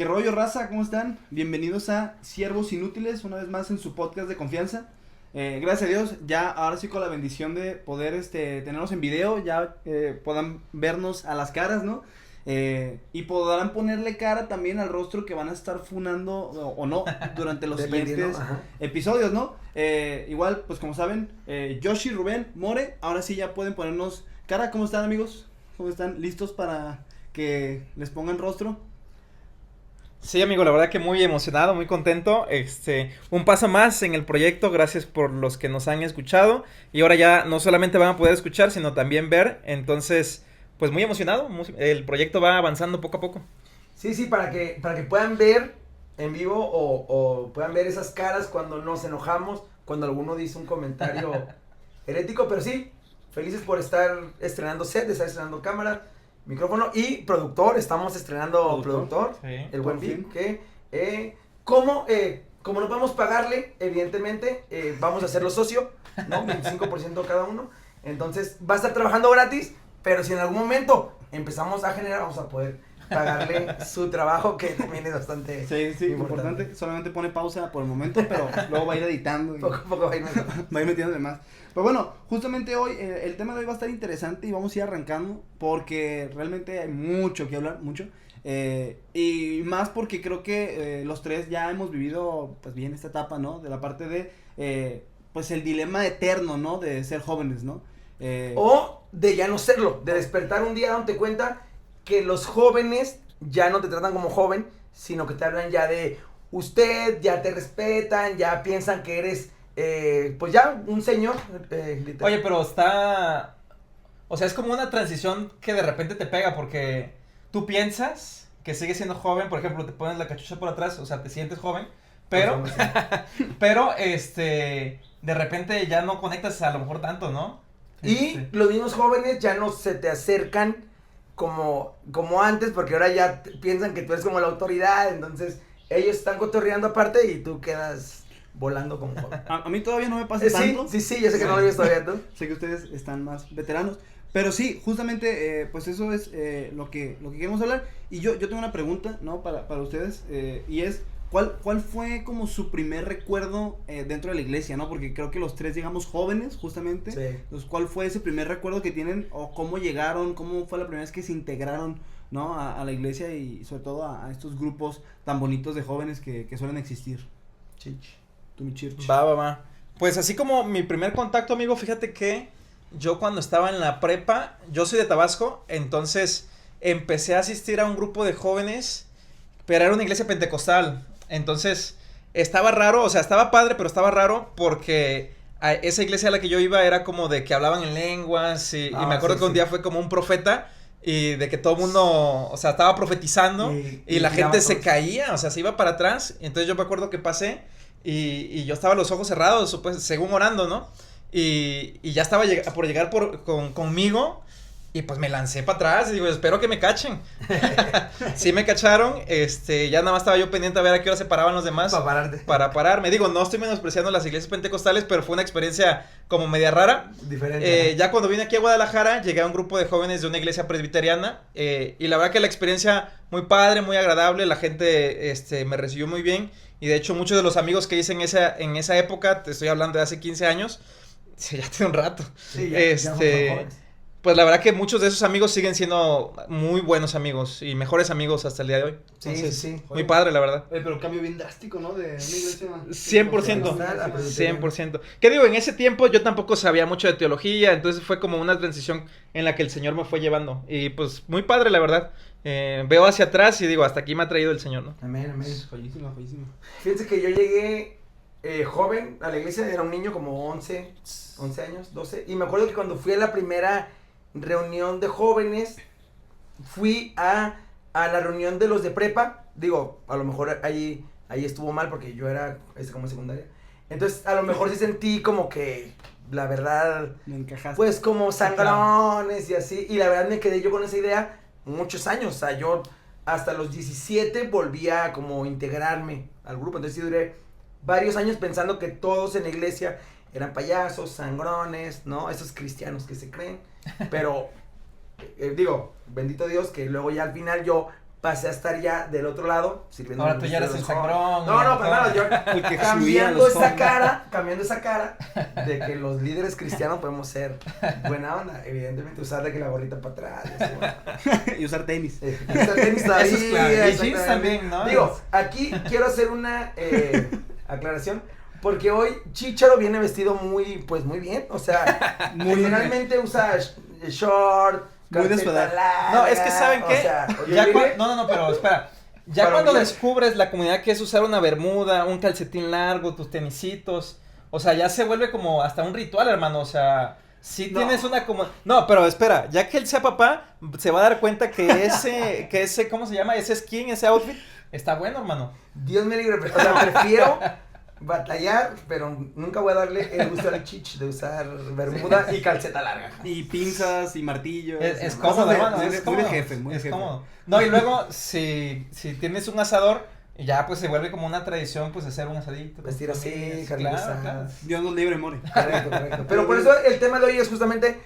¿Qué rollo, raza? ¿Cómo están? Bienvenidos a Siervos Inútiles, una vez más en su podcast de confianza. Gracias a Dios, ya ahora sí con la bendición de poder tenernos en video, ya puedan vernos a las caras, ¿no? Y podrán ponerle cara también al rostro que van a estar funando o no durante los siguientes episodios, ¿no? Igual, pues como saben, Yoshi, Rubén, More, ahora sí ya pueden ponernos cara. ¿Cómo están, amigos? ¿Cómo están? ¿Listos para que les pongan rostro? Sí, amigo, la verdad que muy emocionado, muy contento. Un paso más en el proyecto, gracias por los que nos han escuchado. Y ahora ya no solamente van a poder escuchar, sino también ver. Entonces, pues muy emocionado. El proyecto va avanzando poco a poco. Sí, para que puedan ver en vivo o puedan ver esas caras cuando nos enojamos, cuando alguno dice un comentario herético, pero sí, felices por estar estrenando set, estar estrenando cámara, micrófono y productor. Estamos estrenando productor, sí, el buen Vic, que como no vamos a pagarle, evidentemente, vamos a hacerlo socio, ¿no? 25% cada uno. Entonces va a estar trabajando gratis, pero si en algún momento empezamos a generar, vamos a poder pagarle su trabajo, que también es bastante importante. Solamente pone pausa por el momento, pero luego va a ir editando. Poco a poco va a ir metiéndole más. Pero bueno, justamente hoy, el tema de hoy va a estar interesante y vamos a ir arrancando porque realmente hay mucho que hablar, mucho. Y más porque creo que los tres ya hemos vivido, pues bien, esta etapa, ¿no? De la parte de, pues el dilema eterno, ¿no? De ser jóvenes, ¿no? O de ya no serlo, de despertar un día dándote cuenta que los jóvenes ya no te tratan como joven, sino que te hablan ya de usted, ya te respetan, ya piensan que eres, pues ya un señor. Oye, pero está, o sea, es como una transición que de repente te pega porque tú piensas que sigues siendo joven, por ejemplo, te pones la cachucha por atrás, o sea, te sientes joven, pero, pero, de repente ya no conectas a lo mejor tanto, ¿no? Y los mismos jóvenes ya no se te acercan como antes, porque ahora ya piensan que tú eres como la autoridad, entonces ellos están cotorreando aparte y tú quedas volando como joven. A mí todavía no me pasa tanto. Sí, yo sé que no lo visto todavía tú. Sé que ustedes están más veteranos, pero sí, justamente, pues eso es lo que queremos hablar. Y yo tengo una pregunta, ¿no? Para ustedes, y es, ¿cuál fue como su primer recuerdo dentro de la iglesia, ¿no? Porque creo que los tres llegamos jóvenes, justamente. Sí. Entonces, ¿cuál fue ese primer recuerdo que tienen? O cómo llegaron, cómo fue la primera vez que se integraron, ¿no? A la iglesia y sobre todo a estos grupos tan bonitos de jóvenes que suelen existir. Chich. Tú, mi church. Va. Pues así como mi primer contacto, amigo, fíjate que yo cuando estaba en la prepa, yo soy de Tabasco, entonces empecé a asistir a un grupo de jóvenes, pero era una iglesia pentecostal. Entonces, estaba raro, o sea, estaba padre, pero estaba raro porque a esa iglesia a la que yo iba era como de que hablaban en lenguas y me acuerdo que un día fue como un profeta y de que todo el mundo, o sea, estaba profetizando y la gente se caía, o sea, se iba para atrás. Entonces yo me acuerdo que pasé y yo estaba los ojos cerrados, pues, según orando, ¿no? Y ya estaba por llegar conmigo. Y pues me lancé para atrás y digo, espero que me cachen. Sí me cacharon, ya nada más estaba yo pendiente a ver a qué hora se paraban los demás. Para pararme. Digo, no estoy menospreciando las iglesias pentecostales, pero fue una experiencia como media rara. Diferente. Ya cuando vine aquí a Guadalajara, llegué a un grupo de jóvenes de una iglesia presbiteriana. Y la verdad que la experiencia muy padre, muy agradable. La gente me recibió muy bien. Y de hecho, muchos de los amigos que hice en esa época, te estoy hablando de hace 15 años. Sí, ya tiene un rato. Sí, ya pues la verdad que muchos de esos amigos siguen siendo muy buenos amigos y mejores amigos hasta el día de hoy. Entonces, sí. Muy padre, la verdad. Pero cambio bien drástico, ¿no? De una iglesia. 100%. ¿Qué digo? En ese tiempo yo tampoco sabía mucho de teología, entonces fue como una transición en la que el Señor me fue llevando. Y pues muy padre, la verdad. Veo hacia atrás y digo, hasta aquí me ha traído el Señor, ¿no? Amén. Joyísima. Fíjense que yo llegué joven a la iglesia, era un niño como 11 años, 12. Y me acuerdo que cuando fui a la primera reunión de jóvenes, fui a la reunión de los de prepa. Digo, a lo mejor ahí estuvo mal porque yo era como secundaria. Entonces, a lo mejor sí sentí como que, la verdad, me encajaste. Pues como sangrones y así. Y la verdad me quedé yo con esa idea muchos años. O sea, yo hasta los 17 volví a como integrarme al grupo. Entonces sí duré varios años pensando que todos en la iglesia eran payasos, sangrones, ¿no? Esos cristianos que se creen. Pero, digo, bendito Dios que luego ya al final yo pasé a estar ya del otro lado, sirviendo. Ahora tú ya eres el sangrón. No, para nada, yo El que cambiando excluía a los cambiando esa cara de que los líderes cristianos podemos ser buena onda, evidentemente usar de que la gorrita para atrás. Y así, bueno. Y usar tenis. Usar tenis todavía. Eso es claro. Y jeans exactamente. también, ¿no? Digo, aquí quiero hacer una aclaración. Porque hoy Chicharo viene vestido muy bien, o sea, generalmente usa short, muy de su edad. larga, No, es que ¿saben qué? O sea, Ya oye, no, pero espera. Ya Para cuando mí- descubres la comunidad que es usar una bermuda, un calcetín largo, tus tenisitos, o sea, ya se vuelve como hasta un ritual, hermano, o sea, si No. tienes una como... No, pero espera, ya que él sea papá, se va a dar cuenta que ese, ¿cómo se llama? Ese skin, ese outfit, está bueno, hermano. Dios me libre, o sea, prefiero batallar, pero nunca voy a darle el gusto al chich de usar bermuda y calceta larga. Y pinzas y martillos. Es y cómodo, cosas hermano, muy es de cómodo. jefe, muy de Es jefe. cómodo. No, y luego, si tienes un asador, ya pues se vuelve como una tradición, pues hacer un asadito. con Vestir así, familias. carne Claro, asada. claro. Dios nos libre, more. Correcto. Pero por eso el tema de hoy es justamente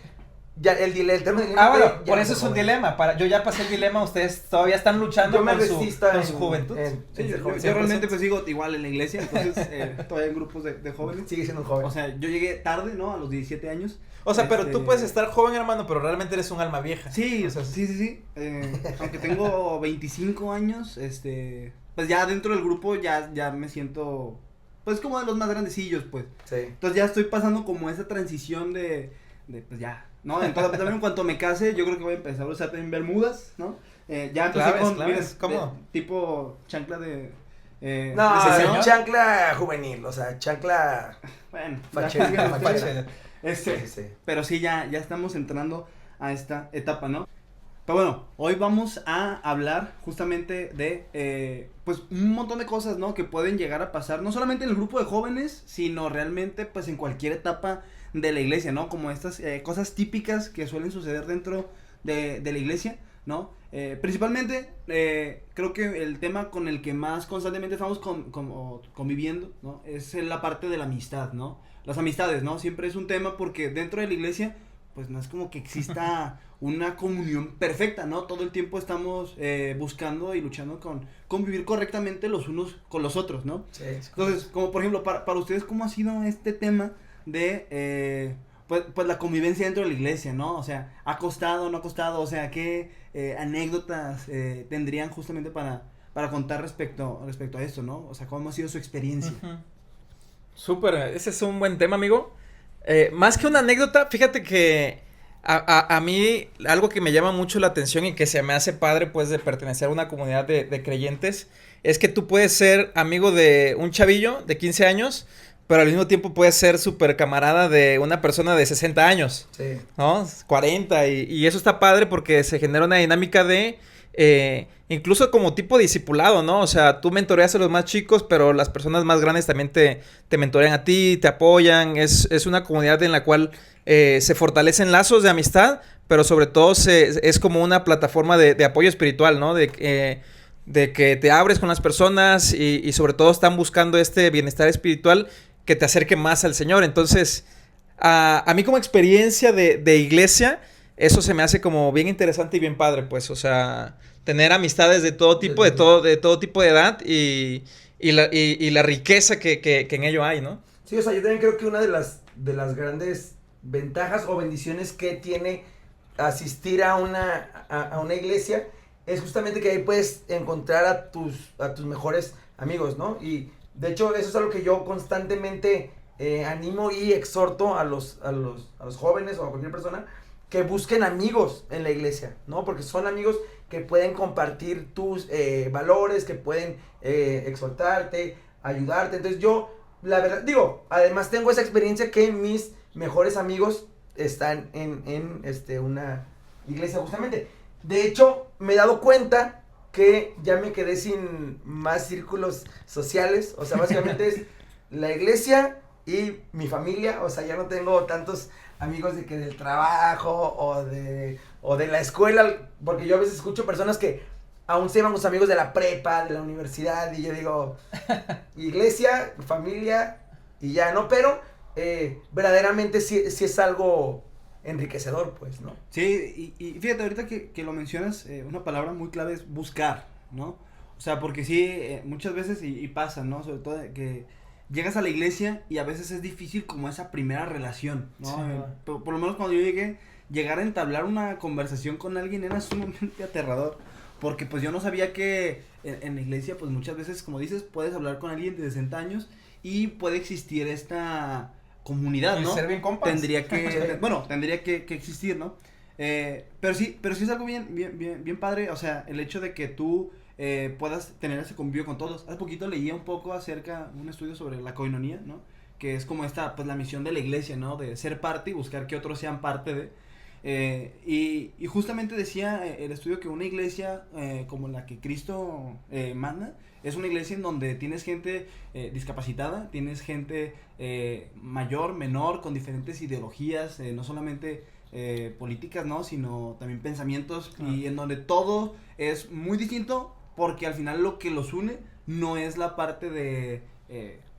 ya el tema del Ah, bueno, ya por no eso se es un puede. dilema. Yo ya pasé el dilema, ustedes todavía están luchando Yo me con resisto con su juventud. Sí, yo 100%. realmente pues sigo igual en la iglesia, entonces todavía en grupos de jóvenes. Sigue siendo un joven. O sea, yo llegué tarde, ¿no? A los 17 años. O sea, pero tú Este- puedes estar joven, hermano, pero realmente eres un alma vieja. Sí, O sea, sí. Aunque tengo 25 años, pues ya dentro del grupo ya me siento, pues como de los más grandecillos, pues. Sí. Entonces ya estoy pasando como esa transición pues ya, ¿no? Entonces también en cuanto me case, yo creo que voy a empezar a usar también bermudas, ¿no? Ya empecé Claves, con, claves, miren, ¿cómo? tipo chancla de... No, de señor. chancla juvenil, o sea, chancla Bueno, fachera, ya, fachera. Fachera. Sí. Pero sí, ya estamos entrando a esta etapa, ¿no? Pero bueno, hoy vamos a hablar justamente de, pues, un montón de cosas, ¿no? Que pueden llegar a pasar, no solamente en el grupo de jóvenes, sino realmente, pues, en cualquier etapa de la iglesia, ¿no? Como estas cosas típicas que suelen suceder dentro de la iglesia, ¿no? Principalmente, creo que el tema con el que más constantemente estamos conviviendo, ¿no? Es la parte de la amistad, ¿no? Las amistades, ¿no? Siempre es un tema porque dentro de la iglesia, pues no es como que exista una comunión perfecta, ¿no? Todo el tiempo estamos buscando y luchando con convivir correctamente los unos con los otros, ¿no? Sí. Entonces, como por ejemplo, para ustedes, ¿cómo ha sido este tema de, pues la convivencia dentro de la iglesia, ¿no? O sea, ¿ha costado, no ha costado? O sea, ¿qué anécdotas tendrían justamente para contar respecto a esto, ¿no? O sea, ¿cómo ha sido su experiencia? Ujú. Súper, ese es un buen tema, amigo. Más que una anécdota, fíjate que a mí algo que me llama mucho la atención y que se me hace padre, pues, de pertenecer a una comunidad de creyentes, es que tú puedes ser amigo de un chavillo de 15 años, pero al mismo tiempo puedes ser súper camarada de una persona de 60 años, Sí. ¿no? 40, y eso está padre porque se genera una dinámica de... incluso como tipo discipulado, ¿no? O sea, tú mentoreas a los más chicos, pero las personas más grandes también te mentorean a ti, te apoyan. Es una comunidad en la cual se fortalecen lazos de amistad, pero sobre todo es como una plataforma de apoyo espiritual, ¿no? De que te abres con las personas y sobre todo están buscando este bienestar espiritual que te acerque más al Señor. Entonces, a mí como experiencia de iglesia, eso se me hace como bien interesante y bien padre, pues, o sea, tener amistades de todo tipo, de todo tipo de edad y la riqueza que en ello hay, ¿no? Sí, o sea, yo también creo que una de las grandes ventajas o bendiciones que tiene asistir a una iglesia es justamente que ahí puedes encontrar a tus mejores amigos, ¿no? Y de hecho eso es algo que yo constantemente animo y exhorto a los jóvenes o a cualquier persona que busquen amigos en la iglesia, ¿no? Porque son amigos que pueden compartir tus valores, que pueden exhortarte, ayudarte. Entonces yo, la verdad, digo, además tengo esa experiencia que mis mejores amigos están en una iglesia justamente. De hecho, me he dado cuenta que ya me quedé sin más círculos sociales. O sea, básicamente es la iglesia y mi familia. O sea, ya no tengo tantos amigos de que del trabajo o de la escuela. Porque yo a veces escucho personas que aún se llaman los amigos de la prepa, de la universidad. Y yo digo, iglesia, familia y ya, ¿no? Pero verdaderamente sí es algo enriquecedor, pues, ¿no? Sí, y fíjate, ahorita que lo mencionas, una palabra muy clave es buscar, ¿no? O sea, porque sí, muchas veces y pasa, ¿no? Sobre todo que llegas a la iglesia y a veces es difícil como esa primera relación, ¿no? Sí, por lo menos cuando yo llegar a entablar una conversación con alguien era sumamente aterrador, porque pues yo no sabía que en la iglesia pues muchas veces, como dices, puedes hablar con alguien de 60 años y puede existir esta comunidad, ¿no? Y ser bien compas. Tendría que existir, ¿no? Pero sí es algo bien padre, o sea, el hecho de que tú puedas tener ese convivio con todos. Hace poquito leía un poco acerca, un estudio sobre la koinonía, ¿no? Que es como pues la misión de la iglesia, ¿no? De ser parte y buscar que otros sean parte de. Y justamente decía el estudio que una iglesia como la que Cristo manda, es una iglesia en donde tienes gente discapacitada, tienes gente mayor, menor, con diferentes ideologías, no solamente políticas, ¿no? Sino también pensamientos, y en donde todo es muy distinto, porque al final lo que los une no es la parte de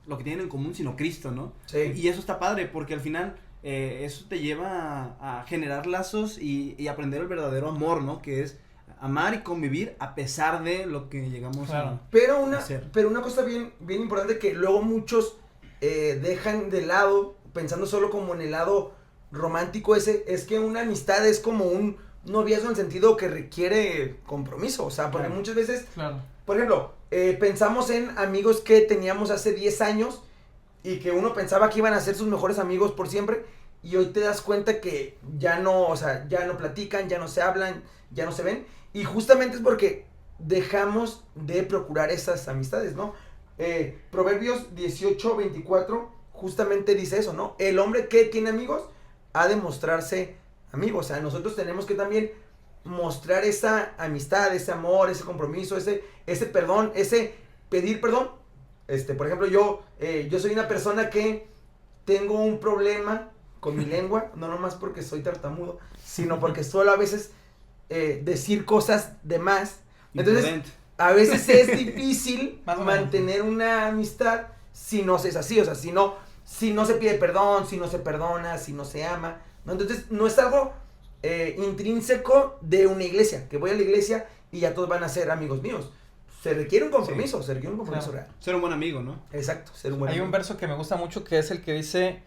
lo que tienen en común, sino Cristo, ¿no? Sí. Y eso está padre, porque al final eso te lleva a generar lazos y aprender el verdadero amor, ¿no? Que es amar y convivir a pesar de lo que llegamos a Pero hacer. una cosa bien importante que luego muchos dejan de lado, pensando solo como en el lado romántico es que una amistad es como un noviazgo en el sentido que requiere compromiso, o sea, porque muchas veces, por ejemplo, pensamos en amigos que teníamos hace 10 años y que uno pensaba que iban a ser sus mejores amigos por siempre, y hoy te das cuenta que ya no, o sea, ya no platican, ya no se hablan, ya no se ven, y justamente es porque dejamos de procurar esas amistades, ¿no? Proverbios 18:24 justamente dice eso, ¿no? El hombre que tiene amigos ha de mostrarse amigo, o sea, nosotros tenemos que también mostrar esa amistad, ese amor, ese compromiso, ese perdón, ese pedir perdón. Por ejemplo, yo soy una persona que tengo un problema con mi lengua, no nomás porque soy tartamudo, sino porque suelo a veces decir cosas de más. Entonces, a veces es difícil mantener una amistad si no se es así, o sea, si no se pide perdón, si no se perdona, si no se ama, ¿no? Entonces, no es algo intrínseco de una iglesia, que voy a la iglesia y ya todos van a ser amigos míos. Se requiere un compromiso, se requiere un compromiso real. Ser un buen amigo, ¿no? Exacto, ser un buen amigo. Hay un verso que me gusta mucho que es el que dice,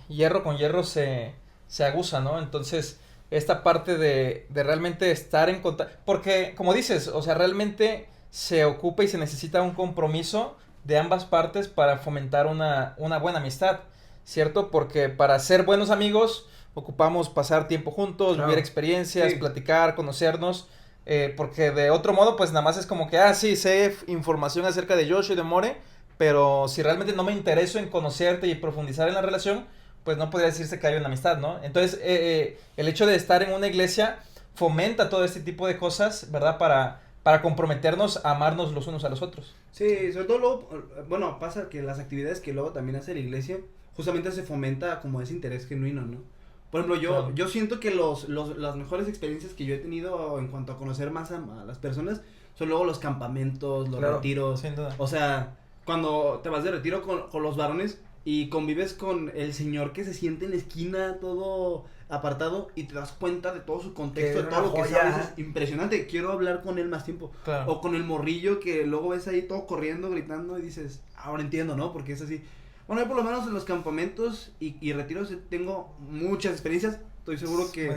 hierro con hierro se aguza, ¿no? Entonces, esta parte de realmente estar en contacto, porque como dices, o sea, realmente se ocupa y se necesita un compromiso de ambas partes para fomentar una buena amistad, ¿cierto? Porque para ser buenos amigos ocupamos pasar tiempo juntos, vivir experiencias, platicar, conocernos, porque de otro modo pues nada más es como que, sí, sé información acerca de Josh y de More, pero si realmente no me intereso en conocerte y profundizar en la relación, pues no podría decirse que hay una amistad, ¿no? Entonces, el hecho de estar en una iglesia fomenta todo este tipo de cosas, ¿verdad? Para comprometernos a amarnos los unos a los otros. Sí, sobre todo luego, bueno, pasa que las actividades que luego también hace la iglesia, justamente se fomenta como ese interés genuino, ¿no? Por ejemplo, yo siento que las mejores experiencias que yo he tenido en cuanto a conocer más a las personas son luego los campamentos, los retiros. Sin duda. O sea, cuando te vas de retiro con los varones y convives con el señor que se siente en la esquina todo apartado y te das cuenta de todo su contexto, de todo lo que sabe, es impresionante, quiero hablar con él más tiempo. Claro. O con el morrillo que luego ves ahí todo corriendo, gritando y dices, ahora entiendo, ¿no? Porque es así. Bueno, yo por lo menos en los campamentos y retiros tengo muchas experiencias. Estoy seguro que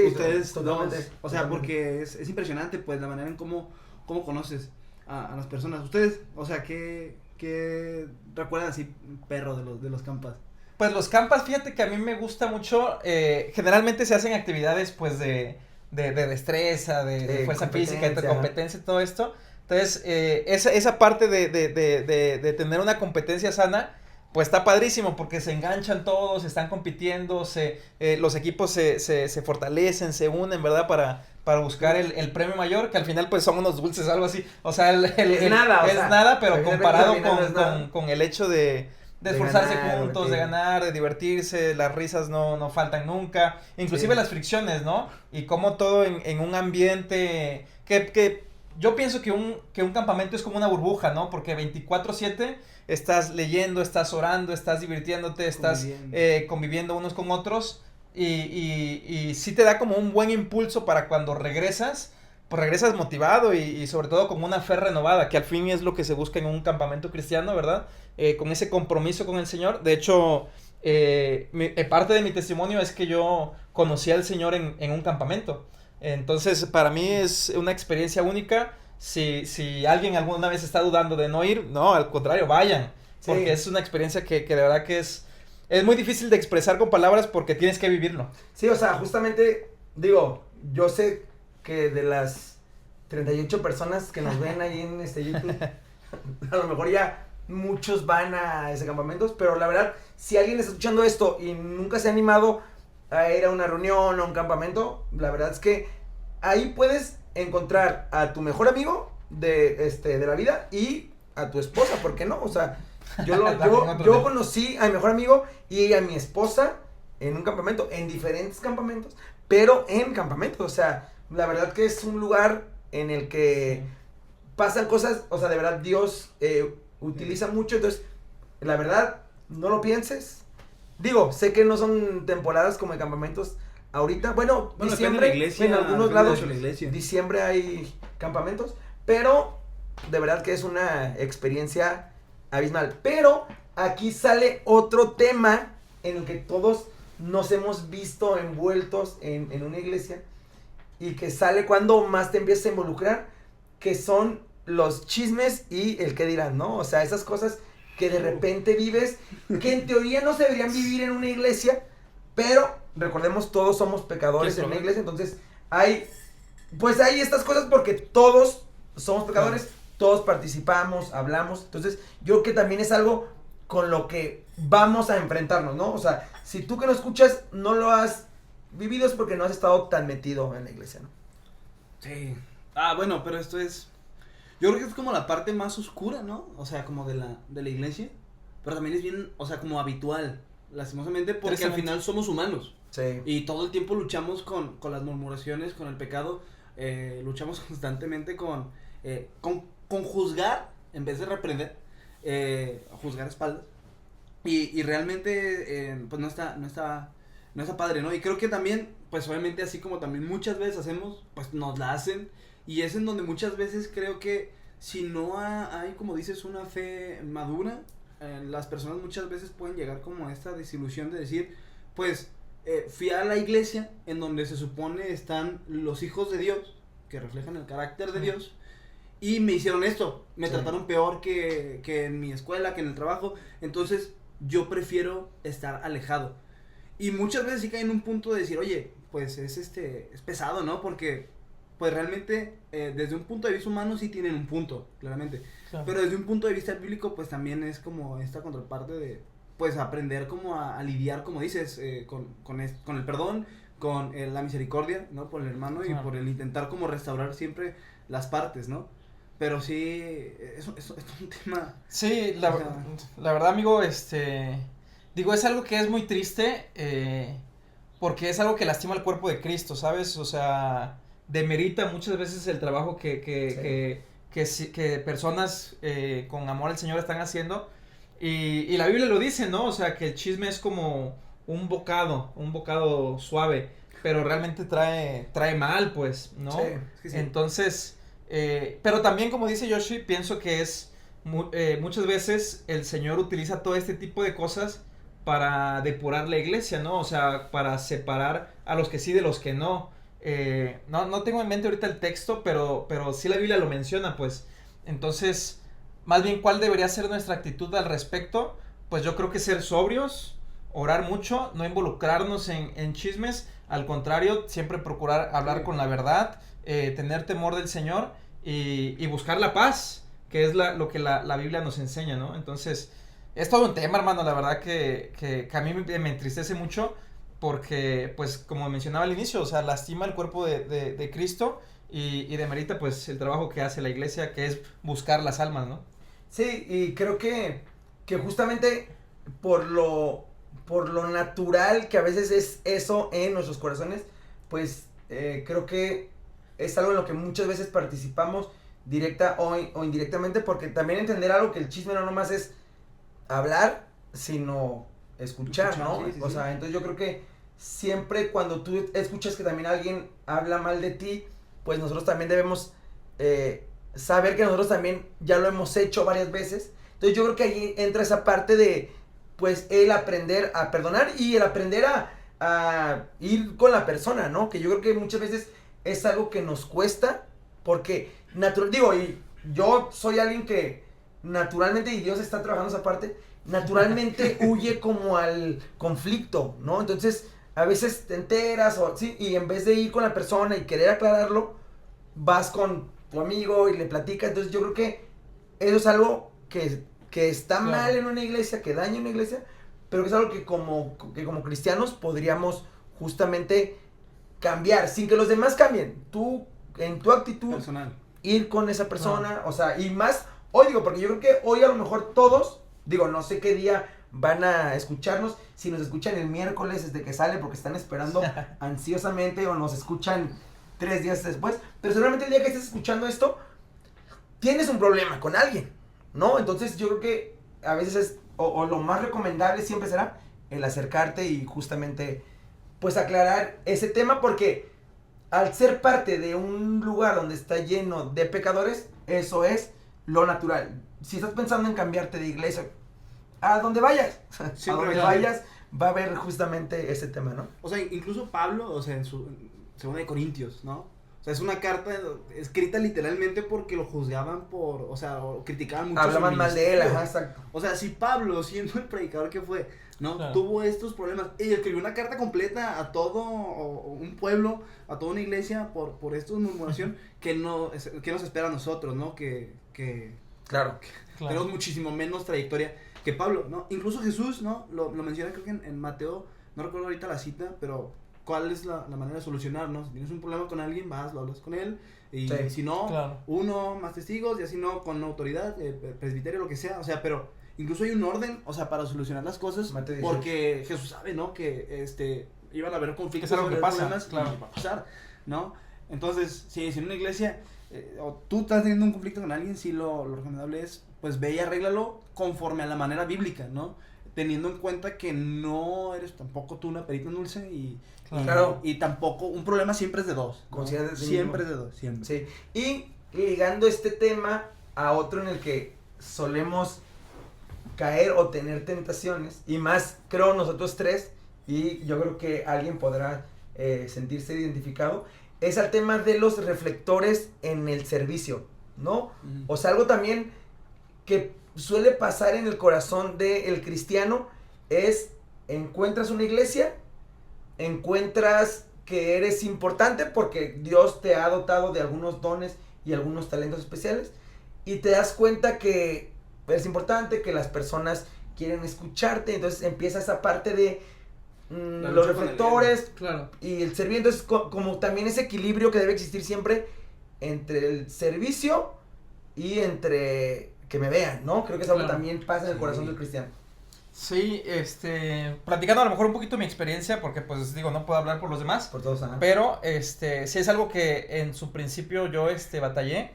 ustedes totalmente, o sea, porque es impresionante pues la manera en cómo conoces a las personas. Ustedes, o sea, ¿qué recuerdan así, perro, de los campas? Pues los campas, fíjate que a mí me gusta mucho, generalmente se hacen actividades pues de destreza, de fuerza física, de competencia, todo esto. Entonces, esa parte de tener una competencia sana, pues está padrísimo porque se enganchan todos, están compitiendo, los equipos se fortalecen, se unen, ¿verdad? Para buscar el premio mayor, que al final pues son unos dulces, algo así. O sea, es nada, pero comparado con el hecho de esforzarse juntos, de ganar, de divertirse, las risas no faltan nunca, inclusive las fricciones, ¿no? Y como todo en un ambiente que yo pienso que un campamento es como una burbuja, ¿no? Porque 24/7 estás leyendo, estás orando, estás divirtiendo, estás conviviendo unos con otros, y sí te da como un buen impulso para cuando regresas, pues regresas motivado y sobre todo con una fe renovada, que al fin es lo que se busca en un campamento cristiano, ¿verdad? Con ese compromiso con el Señor. De hecho, parte de mi testimonio es que yo conocí al Señor en un campamento. Entonces, para mí es una experiencia única. Si alguien alguna vez está dudando de no ir, no, al contrario, vayan. Porque es una experiencia que de verdad que es muy difícil de expresar con palabras porque tienes que vivirlo. Sí, o sea, justamente, digo, yo sé que de las 38 personas que nos ven ahí en YouTube, a lo mejor ya muchos van a ese campamento, pero la verdad, si alguien está escuchando esto y nunca se ha animado a ir a una reunión o a un campamento, la verdad es que ahí puedes encontrar a tu mejor amigo de la vida y a tu esposa, ¿por qué no? O sea, yo conocí a mi mejor amigo y a mi esposa en un campamento, en diferentes campamentos, pero en campamentos, o sea, la verdad que es un lugar en el que pasan cosas, o sea, de verdad Dios utiliza mucho, entonces, la verdad, no lo pienses. Digo, sé que no son temporadas como de campamentos ahorita, bueno diciembre, de la iglesia, en algunos lados, de la iglesia. diciembre hay campamentos, pero de verdad que es una experiencia abismal. Pero aquí sale otro tema en el que todos nos hemos visto envueltos en una iglesia y que sale cuando más te empiezas a involucrar, que son los chismes y el qué dirán, ¿no? O sea, esas cosas que de repente vives, que en teoría no se deberían vivir en una iglesia, pero recordemos, todos somos pecadores en una iglesia, entonces hay estas cosas porque todos somos pecadores, todos participamos, hablamos, entonces yo creo que también es algo con lo que vamos a enfrentarnos, ¿no? O sea, si tú que no escuchas no lo has vivido es porque no has estado tan metido en la iglesia, ¿no? Sí. Bueno, pero esto es... Yo creo que es como la parte más oscura, ¿no? O sea, como de la iglesia. Pero también es bien, o sea, como habitual, lastimosamente, porque al final somos humanos. Sí. Y todo el tiempo luchamos con las murmuraciones, con el pecado. Luchamos constantemente con juzgar, en vez de reprender, juzgar a espaldas. Y realmente, pues no está padre, ¿no? Y creo que también, pues obviamente así como también muchas veces hacemos, pues nos la hacen. Y es en donde muchas veces creo que si no hay, como dices, una fe madura, las personas muchas veces pueden llegar como a esta desilusión de decir, pues fui a la iglesia en donde se supone están los hijos de Dios, que reflejan el carácter de Dios, y me hicieron esto, me trataron peor que en mi escuela, que en el trabajo, entonces yo prefiero estar alejado. Y muchas veces sí caen en un punto de decir, oye, pues es pesado, ¿no? Porque pues realmente desde un punto de vista humano sí tienen un punto, claramente. Claro. Pero desde un punto de vista bíblico pues también es como esta contraparte de pues aprender como a lidiar, como dices, con el perdón, con la misericordia, ¿no? Por el hermano, claro. Y por el intentar como restaurar siempre las partes, ¿no? Pero sí, eso es un tema... Sí, la verdad, amigo, digo, es algo que es muy triste, porque es algo que lastima al cuerpo de Cristo, ¿sabes? O sea, demerita muchas veces el trabajo que personas con amor al Señor están haciendo, y la Biblia lo dice, ¿no? O sea, que el chisme es como un bocado suave, pero realmente trae mal, pues, ¿no? Sí, es que sí. Entonces, pero también, como dice Yoshi, pienso que es muchas veces el Señor utiliza todo este tipo de cosas para depurar la iglesia, ¿no? O sea, para separar a los que sí de los que no. No tengo en mente ahorita el texto, pero sí la Biblia lo menciona, pues. Entonces, más bien, ¿cuál debería ser nuestra actitud al respecto? Pues yo creo que ser sobrios, orar mucho, no involucrarnos en chismes, al contrario, siempre procurar hablar con la verdad, tener temor del Señor y buscar la paz, que es lo que la Biblia nos enseña, ¿no? Entonces, es todo un tema, hermano, la verdad que a mí me entristece mucho, porque, pues, como mencionaba al inicio, o sea, lastima el cuerpo de Cristo y demerita, pues, el trabajo que hace la iglesia, que es buscar las almas, ¿no? Sí, y creo que justamente por lo natural que a veces es eso en nuestros corazones, pues, creo que es algo en lo que muchas veces participamos directa o indirectamente, porque también entender algo que el chisme no nomás es hablar, sino escuchar, ¿no? Sí. O sea, entonces yo creo que siempre cuando tú escuchas que también alguien habla mal de ti, pues nosotros también debemos saber que nosotros también ya lo hemos hecho varias veces. Entonces yo creo que ahí entra esa parte de, pues, el aprender a perdonar y el aprender a ir con la persona, ¿no? Que yo creo que muchas veces es algo que nos cuesta, porque, y yo soy alguien que naturalmente, y Dios está trabajando esa parte, naturalmente huye como al conflicto, ¿no? Entonces, a veces te enteras, ¿sí? Y en vez de ir con la persona y querer aclararlo, vas con tu amigo y le platicas. Entonces, yo creo que eso es algo que está mal en una iglesia, que daña una iglesia, pero que es algo que como cristianos podríamos justamente cambiar, sin que los demás cambien. Tú, en tu actitud, Personal. ir con esa persona, o sea, y más, hoy porque yo creo que hoy a lo mejor todos, no sé qué día van a escucharnos, si nos escuchan el miércoles desde que sale porque están esperando ansiosamente, o nos escuchan 3 días después, pero seguramente el día que estés escuchando esto, tienes un problema con alguien, ¿no? Entonces yo creo que a veces es, o lo más recomendable siempre será el acercarte y justamente, pues, aclarar ese tema, porque al ser parte de un lugar donde está lleno de pecadores, eso es lo natural. Si estás pensando en cambiarte de iglesia, a donde vayas, va a haber justamente ese tema, ¿no? O sea, incluso Pablo, o sea, en su Segunda de Corintios, ¿no? O sea, es una carta escrita literalmente porque lo juzgaban o criticaban mucho. Hablaban mal de él, ajá, exacto. O sea, si Pablo, siendo el predicador que fue, ¿no? Claro. Tuvo estos problemas y escribió una carta completa a todo un pueblo, a toda una iglesia por esta murmuración, que nos espera a nosotros, ¿no? Claro. Tenemos muchísimo menos trayectoria que Pablo, ¿no? Incluso Jesús, ¿no? Lo menciona creo que en Mateo, no recuerdo ahorita la cita, pero ¿cuál es la manera de solucionar, no? Si tienes un problema con alguien, lo hablas con él, y si no, uno, más testigos, y así no, con autoridad, presbiterio, lo que sea, o sea, pero incluso hay un orden, o sea, para solucionar las cosas, porque Jesús sabe, ¿no? Que iban a haber conflictos, es algo que pasa, problemas, y va a pasar, ¿no? Entonces, si en una iglesia, o tú estás teniendo un conflicto con alguien, sí lo recomendable es, pues, ve y arréglalo conforme a la manera bíblica, ¿no? Teniendo en cuenta que no eres tampoco tú una perita en dulce y tampoco, un problema siempre es de dos, ¿no? Siempre es de dos, siempre. Sí, y ligando este tema a otro en el que solemos caer o tener tentaciones, y más creo nosotros tres, y yo creo que alguien podrá sentirse identificado, es el tema de los reflectores en el servicio, ¿no? Uh-huh. O sea, algo también que suele pasar en el corazón del cristiano es, encuentras una iglesia, encuentras que eres importante porque Dios te ha dotado de algunos dones y algunos talentos especiales, y te das cuenta que eres importante, que las personas quieren escucharte, entonces empieza esa parte de los reflectores y el servicio. Entonces como también ese equilibrio que debe existir siempre entre el servicio y entre que me vean, ¿no? Creo que es algo que también pasa en el corazón del cristiano. Sí, platicando a lo mejor un poquito mi experiencia, porque pues no puedo hablar por los demás. Por todos, ajá. Pero, sí es algo que en su principio yo, batallé.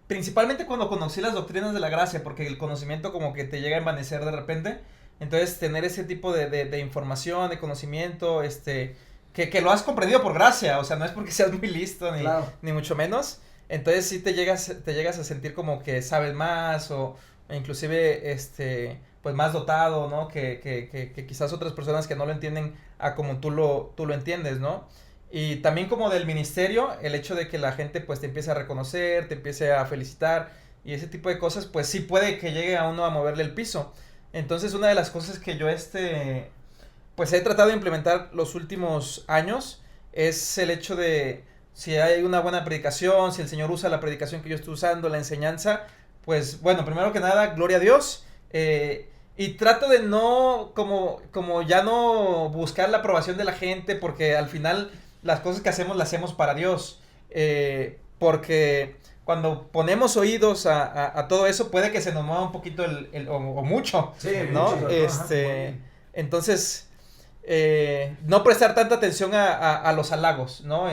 Principalmente cuando conocí las doctrinas de la gracia, porque el conocimiento como que te llega a envanecer de repente. Entonces, tener ese tipo de información, de conocimiento, que lo has comprendido por gracia, o sea, no es porque seas muy listo, ni mucho menos. Entonces sí te llegas a sentir como que sabes más, o inclusive pues más dotado, ¿no? Que quizás otras personas que no lo entienden a como tú lo entiendes, ¿no? Y también como del ministerio, el hecho de que la gente pues te empiece a reconocer, te empiece a felicitar y ese tipo de cosas, pues sí puede que llegue a uno a moverle el piso. Entonces una de las cosas que yo pues he tratado de implementar los últimos años es el hecho de, si hay una buena predicación, si el Señor usa la predicación que yo estoy usando, la enseñanza, pues bueno, primero que nada, gloria a Dios, y trato de no, como ya no buscar la aprobación de la gente, porque al final las cosas que hacemos las hacemos para Dios, porque cuando ponemos oídos a todo eso, puede que se nos mueva un poquito o mucho, sí, ¿no? Mucho, entonces, no prestar tanta atención a los halagos, ¿no?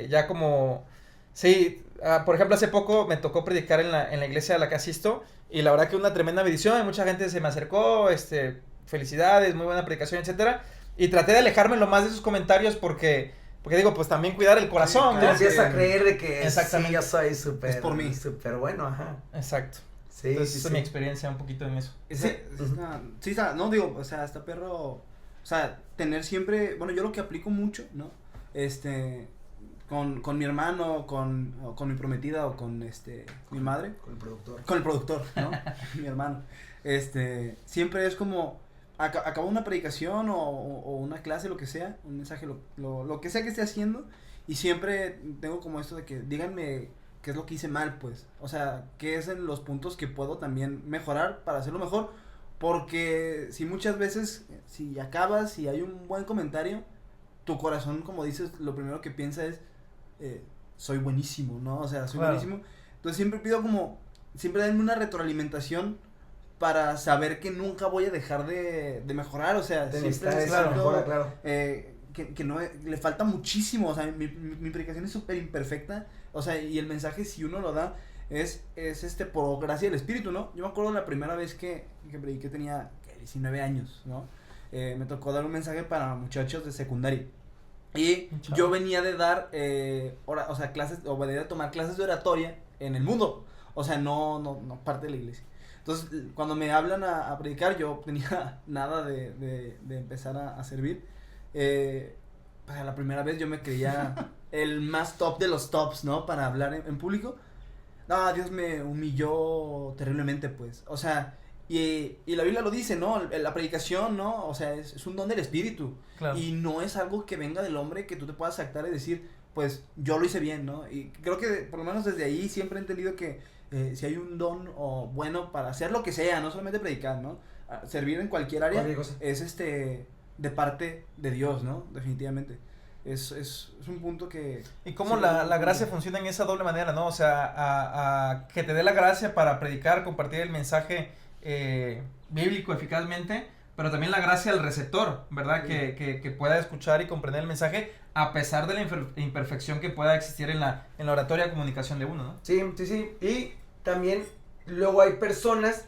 Ya como, sí, por ejemplo, hace poco me tocó predicar en la iglesia a la que asisto, y la verdad que una tremenda bendición, mucha gente se me acercó, felicidades, muy buena predicación, etcétera, Y traté de alejarme lo más de esos comentarios porque digo, pues también cuidar el corazón, Sí, Te claro. empiezas a creer de que Exactamente. sí, yo soy súper. Es por mí. Súper bueno, ajá. Exacto. Sí, Entonces, sí, esa es mi experiencia un poquito en eso. No digo, o sea, está perro, o sea, tener siempre, bueno, yo lo que aplico mucho, ¿no? Con mi hermano, o con mi prometida o con mi madre. Con el productor. Con el productor, ¿no? Mi hermano. Siempre es como, acabo una predicación o una clase, lo que sea, un mensaje, lo que sea que esté haciendo, y siempre tengo como esto de que díganme qué es lo que hice mal, pues. O sea, qué es en los puntos que puedo también mejorar para hacerlo mejor, porque si muchas veces, si acabas y hay un buen comentario, tu corazón, como dices, lo primero que piensa es, soy buenísimo, ¿no? O sea, soy Claro. buenísimo. Entonces siempre pido como, siempre denme una retroalimentación para saber que nunca voy a dejar de mejorar, o sea, siempre claro, siento, claro. que no, le falta muchísimo, o sea, mi predicación es súper imperfecta, o sea, y el mensaje, si uno lo da, es por gracia del Espíritu, ¿no? Yo me acuerdo la primera vez que prediqué, tenía 19 años, ¿no? Me tocó dar un mensaje para muchachos de secundaria. Y yo venía de dar, clases, o venía de tomar clases de oratoria en el mundo. O sea, no parte de la iglesia. Entonces, cuando me hablan a predicar, yo tenía nada de empezar a servir. Para la primera vez yo me creía el más top de los tops, ¿no? Para hablar en público. No, Dios me humilló terriblemente, pues. O sea, y la Biblia lo dice, ¿no? La predicación, ¿no? O sea, es un don del Espíritu. Claro. Y no es algo que venga del hombre que tú te puedas actar y decir, pues, yo lo hice bien, ¿no? Y creo que, por lo menos desde ahí, siempre he entendido que si hay un don bueno para hacer lo que sea, no solamente predicar, ¿no? Servir en cualquier área, Cualquier cosa. es de parte de Dios, ¿no? Definitivamente. Es un punto que... Y cómo sí, la gracia funciona en esa doble manera, ¿no? O sea, a que te dé la gracia para predicar, compartir el mensaje bíblico eficazmente, pero también la gracia al receptor, ¿verdad? Sí. Que pueda escuchar y comprender el mensaje a pesar de la imperfección que pueda existir en la oratoria comunicación de uno, ¿no? Sí. Y también luego hay personas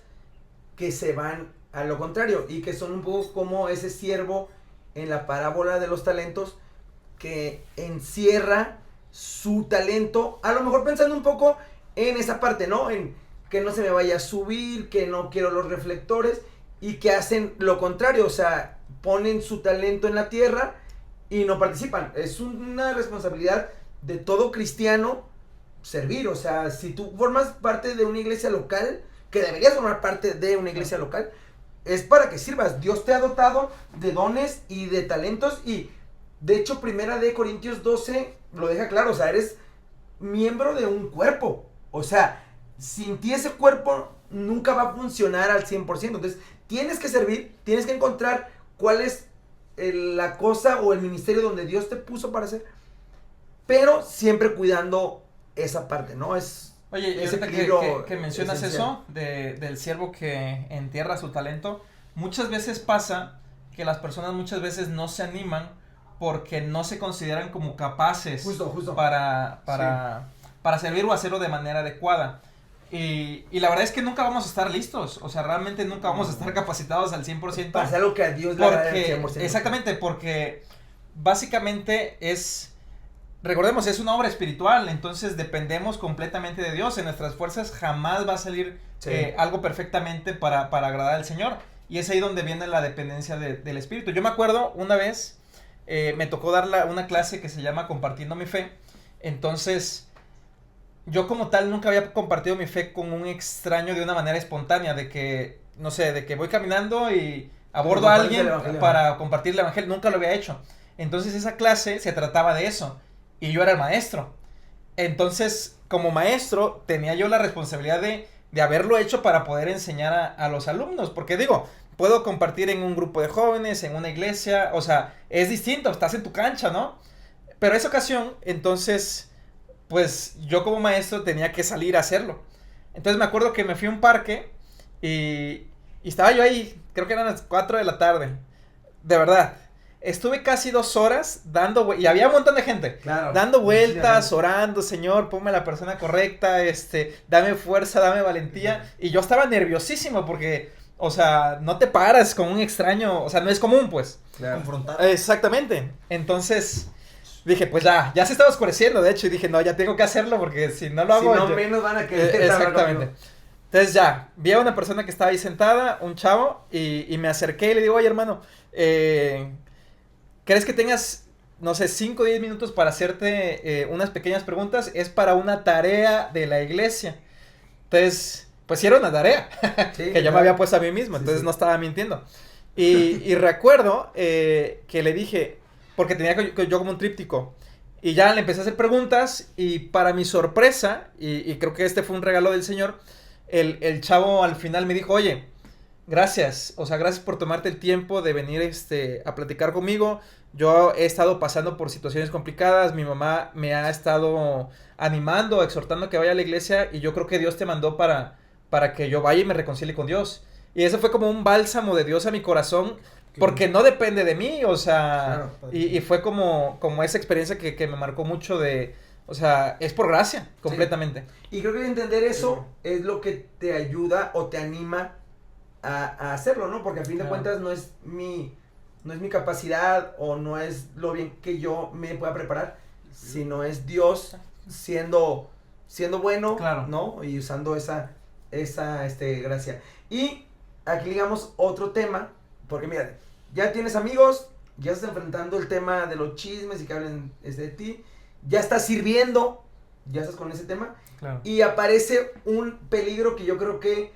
que se van a lo contrario y que son un poco como ese siervo en la parábola de los talentos que encierra su talento, a lo mejor pensando un poco en esa parte, ¿no? En que no se me vaya a subir, que no quiero los reflectores, y que hacen lo contrario, o sea, ponen su talento en la tierra y no participan. Es una responsabilidad de todo cristiano servir, o sea, si tú formas parte de una iglesia local, que deberías formar parte de una iglesia local, es para que sirvas. Dios te ha dotado de dones y de talentos, y de hecho, Primera de Corintios 12 lo deja claro, o sea, eres miembro de un cuerpo. O sea, sin ti ese cuerpo nunca va a funcionar al 100%. Entonces, tienes que servir, tienes que encontrar cuál es la cosa o el ministerio donde Dios te puso para hacer, pero siempre cuidando esa parte, ¿no? Oye, y ese ahorita equilibrio que mencionas esencial. eso del siervo que entierra su talento, muchas veces pasa que las personas muchas veces no se animan porque no se consideran como capaces Justo. para servir o hacerlo de manera adecuada. Y la verdad es que nunca vamos a estar listos, o sea, realmente nunca vamos a estar capacitados al 100%. Para hacer lo que a Dios le agrada al Porque, 100%. exactamente, porque básicamente recordemos, es una obra espiritual, entonces dependemos completamente de Dios. En nuestras fuerzas jamás va a salir Sí. algo perfectamente para agradar al Señor. Y es ahí donde viene la dependencia del Espíritu. Yo me acuerdo una vez, me tocó dar una clase que se llama Compartiendo mi Fe. Entonces, yo como tal nunca había compartido mi fe con un extraño de una manera espontánea, de que, no sé, de que voy caminando y abordo a alguien para compartir el evangelio. Nunca lo había hecho. Entonces esa clase se trataba de eso. Y yo era el maestro. Entonces, como maestro, tenía yo la responsabilidad de haberlo hecho para poder enseñar a los alumnos. Porque digo, puedo compartir en un grupo de jóvenes, en una iglesia, o sea, es distinto, estás en tu cancha, ¿no? Pero esa ocasión, entonces, pues yo como maestro tenía que salir a hacerlo. Entonces me acuerdo que me fui a un parque y estaba yo ahí, creo que eran las 4 de la tarde. De verdad, estuve casi 2 horas y había un montón de gente, Claro. dando vueltas, orando, Señor, ponme la persona correcta, dame fuerza, dame valentía. Y yo estaba nerviosísimo porque O sea, no te paras con un extraño, o sea, no es común, pues. Claro. Confrontar. Exactamente. Entonces, dije, pues ya se estaba oscureciendo, de hecho, y dije, no, ya tengo que hacerlo porque si no lo hago... Si no, yo- menos van a querer Exactamente. Entonces ya, vi a una persona que estaba ahí sentada, un chavo, y me acerqué y le digo, oye, hermano, ¿crees que tengas, no sé, 5 o 10 minutos para hacerte unas pequeñas preguntas? Es para una tarea de la iglesia. Entonces, pues sí era una tarea Sí, que yo claro. me había puesto a mí mismo, Sí, entonces sí. no estaba mintiendo. Y recuerdo que le dije, porque tenía yo como un tríptico, y ya le empecé a hacer preguntas, y para mi sorpresa, y creo que este fue un regalo del Señor, el chavo al final me dijo, oye, gracias, o sea, gracias por tomarte el tiempo de venir a platicar conmigo. Yo he estado pasando por situaciones complicadas, mi mamá me ha estado animando, exhortando a que vaya a la iglesia, y yo creo que Dios te mandó para que yo vaya y me reconcilie con Dios. Y eso fue como un bálsamo de Dios a mi corazón, porque no depende de mí, o sea, Claro. y fue como esa experiencia que me marcó mucho o sea, es por gracia, completamente. Y creo que entender eso es lo que te ayuda o te anima a hacerlo, ¿no? Porque a fin de Claro. cuentas no es mi capacidad o no es lo bien que yo me pueda preparar, sino es Dios siendo bueno, Claro. ¿no? Y usando esa gracia. Y aquí digamos otro tema, porque mira, ya tienes amigos, ya estás enfrentando el tema de los chismes y que hablen de ti, ya estás sirviendo, ya estás con ese tema, Claro. y aparece un peligro que yo creo que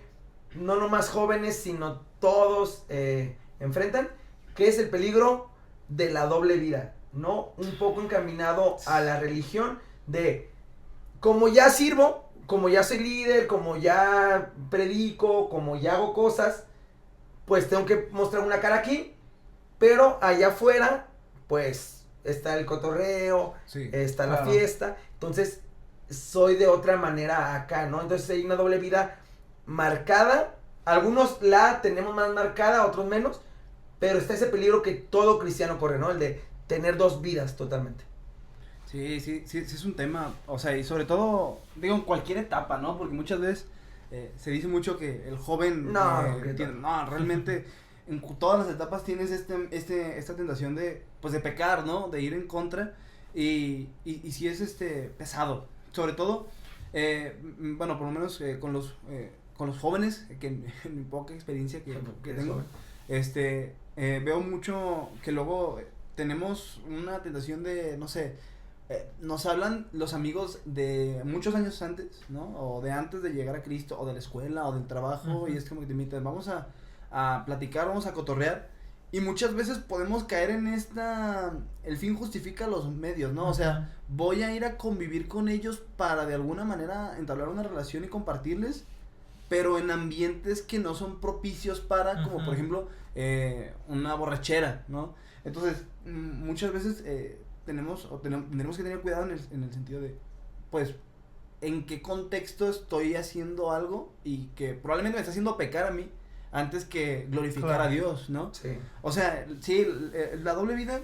no nomás jóvenes, sino todos enfrentan, que es el peligro de la doble vida, ¿no? Un poco encaminado a la religión de, como ya sirvo, como ya soy líder, como ya predico, como ya hago cosas, pues tengo que mostrar una cara aquí, pero allá afuera, pues está el cotorreo, Sí. está la Claro. fiesta, entonces soy de otra manera acá, ¿no? Entonces hay una doble vida marcada, algunos la tenemos más marcada, otros menos, pero está ese peligro que todo cristiano corre, ¿no? El de tener dos vidas totalmente. Sí, es un tema, o sea, y sobre todo, digo, en cualquier etapa, ¿no? Porque muchas veces se dice mucho que el joven, No, realmente todas las etapas tienes esta tentación de pecar, ¿no? De ir en contra, y sí es pesado, sobre todo, bueno, por lo menos con los jóvenes, que en mi poca experiencia que tengo, veo mucho que luego tenemos una tentación de, no sé, nos hablan los amigos de muchos años antes, ¿no? O de antes de llegar a Cristo, o de la escuela, o del trabajo, y es como que te invitan, vamos a platicar, vamos a cotorrear, y muchas veces podemos caer en el fin justifica los medios, ¿no? O sea, voy a ir a convivir con ellos para de alguna manera entablar una relación y compartirles, pero en ambientes que no son propicios para, como por ejemplo, una borrachera, ¿no? Entonces, muchas veces tendremos que tener cuidado en el sentido de, pues, en qué contexto estoy haciendo algo y que probablemente me está haciendo pecar a mí antes que glorificar Claro. a Dios, ¿no? Sí. O sea, sí, la doble vida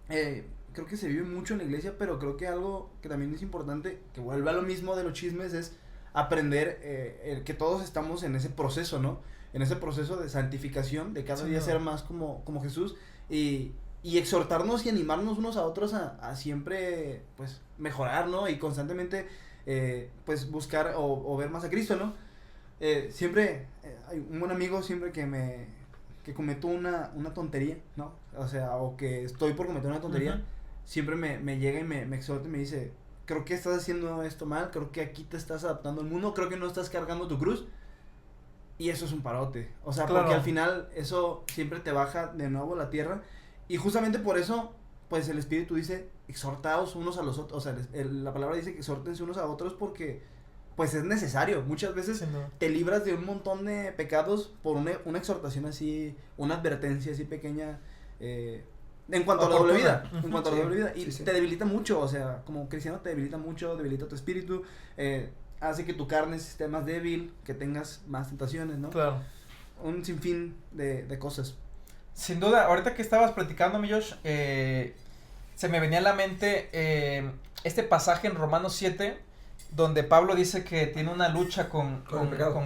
creo que se vive mucho en la iglesia, pero creo que algo que también es importante, que vuelve a lo mismo de los chismes, es aprender que todos estamos en ese proceso, ¿no? En ese proceso de santificación, de cada día ser más como Jesús, y exhortarnos y animarnos unos a otros a siempre, pues, mejorar, ¿no? Y constantemente, pues, buscar o ver más a Cristo, ¿no? Siempre, hay un buen amigo siempre que cometo una tontería, ¿no? O sea, o que estoy por cometer una tontería, siempre me llega y me exhorta y me dice, creo que estás haciendo esto mal, creo que aquí te estás adaptando al mundo, creo que no estás cargando tu cruz. Y eso es un parote, o sea, Claro. porque al final eso siempre te baja de nuevo a la tierra, y justamente por eso, pues el Espíritu dice, exhortaos unos a los otros, o sea, la palabra dice que exhórtense unos a otros porque, pues es necesario, muchas veces Sin duda. te libras de un montón de pecados por una exhortación así, una advertencia así pequeña, en cuanto a la doble vida, Oportuna. en cuanto a la Sí, doble vida, y sí. te debilita mucho, o sea, como cristiano te debilita mucho, debilita tu espíritu, hace que tu carne esté más débil, que tengas más tentaciones, ¿no? Claro. Un sinfín de cosas. Sin duda, ahorita que estabas platicando, mi Josh, se me venía a la mente este pasaje en Romanos 7, donde Pablo dice que tiene una lucha con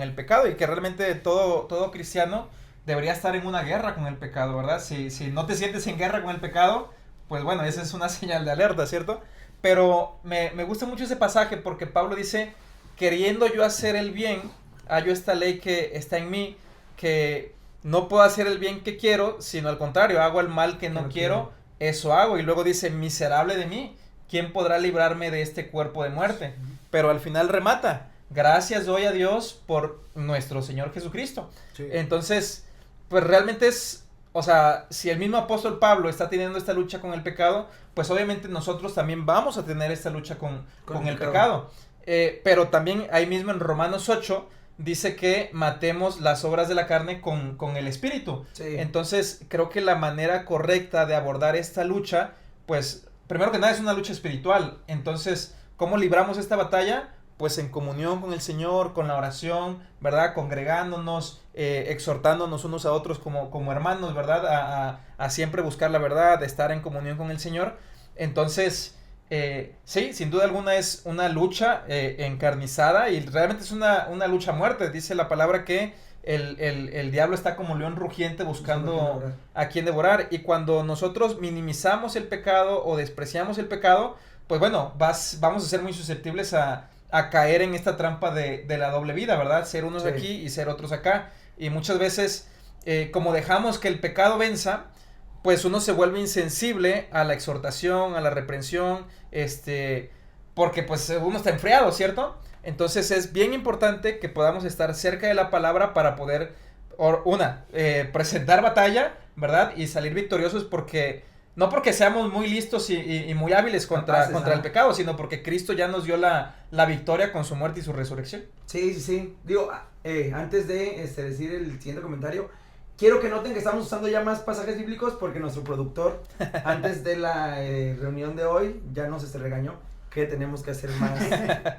el pecado. Y que realmente todo cristiano debería estar en una guerra con el pecado, ¿verdad? Si no te sientes en guerra con el pecado, pues bueno, esa es una señal de alerta, ¿cierto? Pero me gusta mucho ese pasaje porque Pablo dice, queriendo yo hacer el bien, hallo esta ley que está en mí, que no puedo hacer el bien que quiero, sino al contrario, hago el mal que no quiero, eso hago. Y luego dice, miserable de mí, ¿quién podrá librarme de este cuerpo de muerte? Pero al final remata, gracias doy a Dios por nuestro Señor Jesucristo. Sí. Entonces, pues realmente es, o sea, si el mismo apóstol Pablo está teniendo esta lucha con el pecado, pues obviamente nosotros también vamos a tener esta lucha con el pecado. Pero también ahí mismo en Romanos 8 dice que matemos las obras de la carne con el espíritu. Sí. Entonces, creo que la manera correcta de abordar esta lucha, pues, primero que nada es una lucha espiritual. Entonces, ¿cómo libramos esta batalla? Pues en comunión con el Señor, con la oración, ¿verdad? Congregándonos, exhortándonos unos a otros como hermanos, ¿verdad? A siempre buscar la verdad, estar en comunión con el Señor. Entonces, sí, sin duda alguna es una lucha encarnizada y realmente es una lucha a muerte. Dice la palabra que el diablo está como león rugiente buscando a quien devorar. Y cuando nosotros minimizamos el pecado o despreciamos el pecado, pues bueno, vamos a ser muy susceptibles a caer en esta trampa de la doble vida, ¿verdad? Ser unos aquí y ser otros acá. Y muchas veces, como dejamos que el pecado venza, pues uno se vuelve insensible a la exhortación, a la reprensión, porque pues uno está enfriado, ¿cierto? Entonces es bien importante que podamos estar cerca de la palabra para poder, presentar batalla, ¿verdad? Y salir victoriosos no porque seamos muy listos y muy hábiles contra el pecado, sino porque Cristo ya nos dio la victoria con su muerte y su resurrección. Sí. Digo, antes de decir el siguiente comentario, quiero que noten que estamos usando ya más pasajes bíblicos porque nuestro productor, antes de la reunión de hoy, ya nos regañó que tenemos que hacer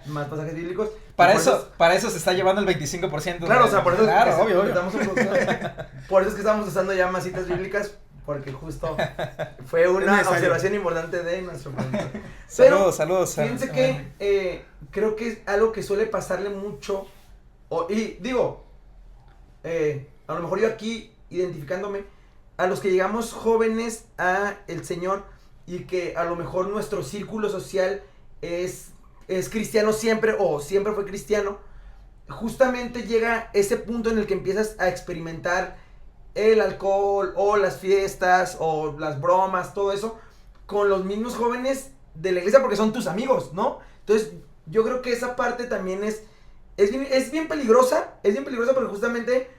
más pasajes bíblicos. Para eso se está llevando el 25%. Claro, o sea, por eso obvio. Por eso es que estamos usando ya más citas bíblicas, porque justo fue una observación importante de nuestro productor. Saludos. Fíjense que creo que es algo que suele pasarle mucho, a lo mejor yo aquí, identificándome, a los que llegamos jóvenes a el Señor y que a lo mejor nuestro círculo social es cristiano siempre o siempre fue cristiano, justamente llega ese punto en el que empiezas a experimentar el alcohol o las fiestas o las bromas, todo eso, con los mismos jóvenes de la iglesia porque son tus amigos, ¿no? Entonces, yo creo que esa parte también es bien peligrosa, porque justamente,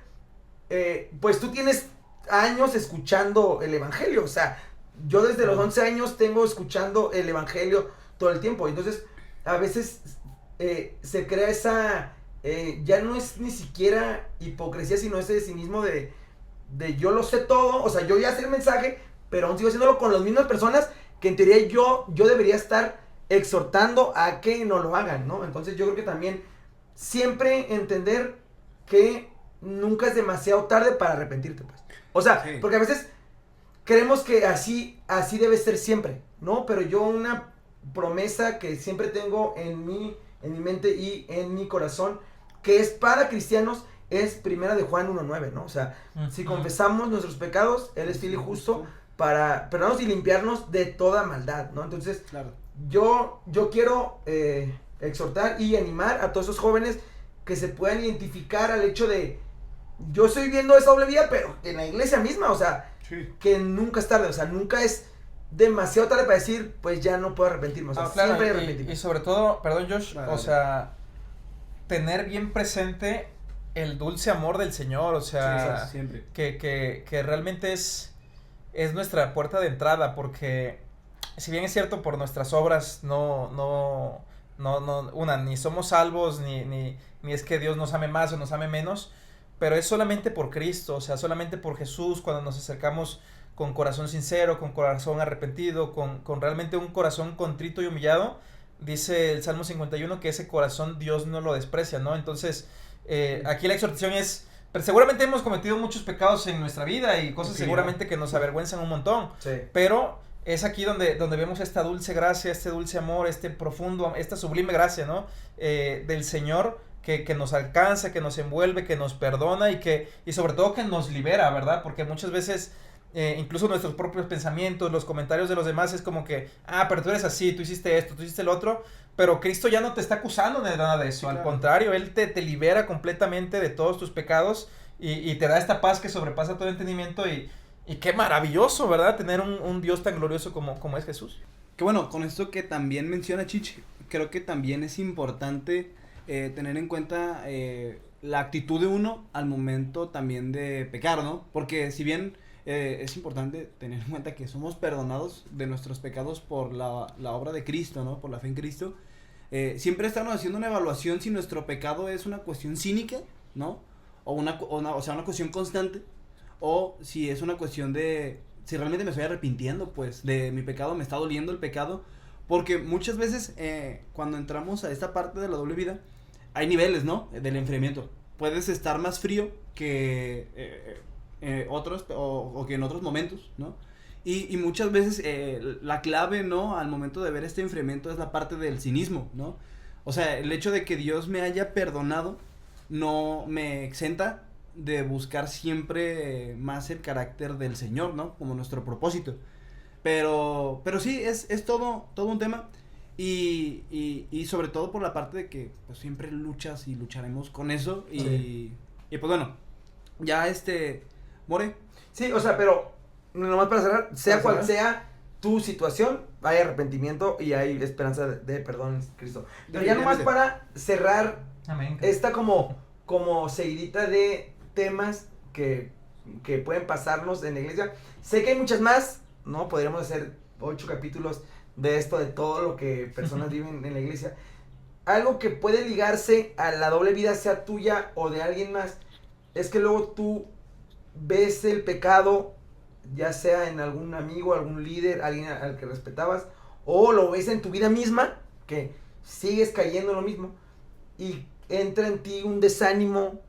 pues tú tienes años escuchando el evangelio, o sea, yo desde los 11 años tengo escuchando el evangelio todo el tiempo, entonces, a veces se crea esa, ya no es ni siquiera hipocresía, sino ese cinismo de yo lo sé todo, o sea, yo ya sé el mensaje, pero aún sigo haciéndolo con las mismas personas que en teoría yo debería estar exhortando a que no lo hagan, ¿no? Entonces yo creo que también siempre entender que nunca es demasiado tarde para arrepentirte, pues. O sea, sí. Porque a veces creemos que así debe ser siempre, ¿no? Pero yo una promesa que siempre tengo en mi mente y en mi corazón, que es para cristianos, es primera de Juan 1:9, ¿no? O sea, si confesamos nuestros pecados, Él es fiel y justo para perdonarnos y limpiarnos de toda maldad, ¿no? Entonces, claro. yo quiero exhortar y animar a todos esos jóvenes que se puedan identificar al hecho de, yo estoy viendo esa doble vida, pero en la iglesia misma, o sea, sí. Que nunca es tarde, o sea, nunca es demasiado tarde para decir, pues ya no puedo arrepentirme, o sea, claro, siempre hay arrepentirme. Y sobre todo, perdón Josh, o sea, tener bien presente el dulce amor del Señor, o sea, sí, siempre. Que realmente es nuestra puerta de entrada, porque si bien es cierto por nuestras obras no, ni somos salvos, ni es que Dios nos ame más o nos ame menos, pero es solamente por Cristo, o sea, solamente por Jesús, cuando nos acercamos con corazón sincero, con corazón arrepentido, con realmente un corazón contrito y humillado, dice el Salmo 51 que ese corazón Dios no lo desprecia, ¿no? Entonces, aquí la exhortación es, pero seguramente hemos cometido muchos pecados en nuestra vida y cosas seguramente que nos avergüenzan un montón, sí. Pero es aquí donde vemos esta dulce gracia, este dulce amor, este profundo, esta sublime gracia, ¿no? Del Señor que nos alcanza, que nos envuelve, que nos perdona y sobre todo que nos libera, ¿verdad? Porque muchas veces, incluso nuestros propios pensamientos, los comentarios de los demás es como que, pero tú eres así, tú hiciste esto, tú hiciste lo otro, pero Cristo ya no te está acusando de nada de eso, al contrario, Él te libera completamente de todos tus pecados y te da esta paz que sobrepasa todo entendimiento y qué maravilloso, ¿verdad? Tener un Dios tan glorioso como es Jesús. Que bueno, con esto que también menciona Chichi, creo que también es importante tener en cuenta la actitud de uno al momento también de pecar, ¿no? Porque si bien es importante tener en cuenta que somos perdonados de nuestros pecados por la obra de Cristo, ¿no? Por la fe en Cristo, siempre estamos haciendo una evaluación si nuestro pecado es una cuestión cínica, ¿no? O sea, una cuestión constante, o si es una cuestión de si realmente me estoy arrepintiendo, pues, de mi pecado, me está doliendo el pecado, porque muchas veces cuando entramos a esta parte de la doble vida, hay niveles, ¿no? Del enfriamiento. Puedes estar más frío que otros, o que en otros momentos, ¿no? Y muchas veces la clave, ¿no? Al momento de ver este enfriamiento es la parte del cinismo, ¿no? O sea, el hecho de que Dios me haya perdonado no me exenta de buscar siempre más el carácter del Señor, ¿no? Como nuestro propósito. Pero sí, es todo un tema. Y sobre todo por la parte de que pues siempre luchas y lucharemos con eso. Y pues bueno, ya More. Sí, o sea, pero nomás para cerrar, sea cual sea tu situación, hay arrepentimiento y hay esperanza de perdón en Cristo. Pero ya nomás para cerrar, amén, esta como seguidita de temas que pueden pasarnos en la iglesia. Sé que hay muchas más, ¿no? Podríamos hacer 8 capítulos de esto, de todo lo que personas viven en la iglesia. Algo que puede ligarse a la doble vida, sea tuya o de alguien más, es que luego tú ves el pecado, ya sea en algún amigo, algún líder, alguien al que respetabas, o lo ves en tu vida misma, que sigues cayendo en lo mismo, y entra en ti un desánimo,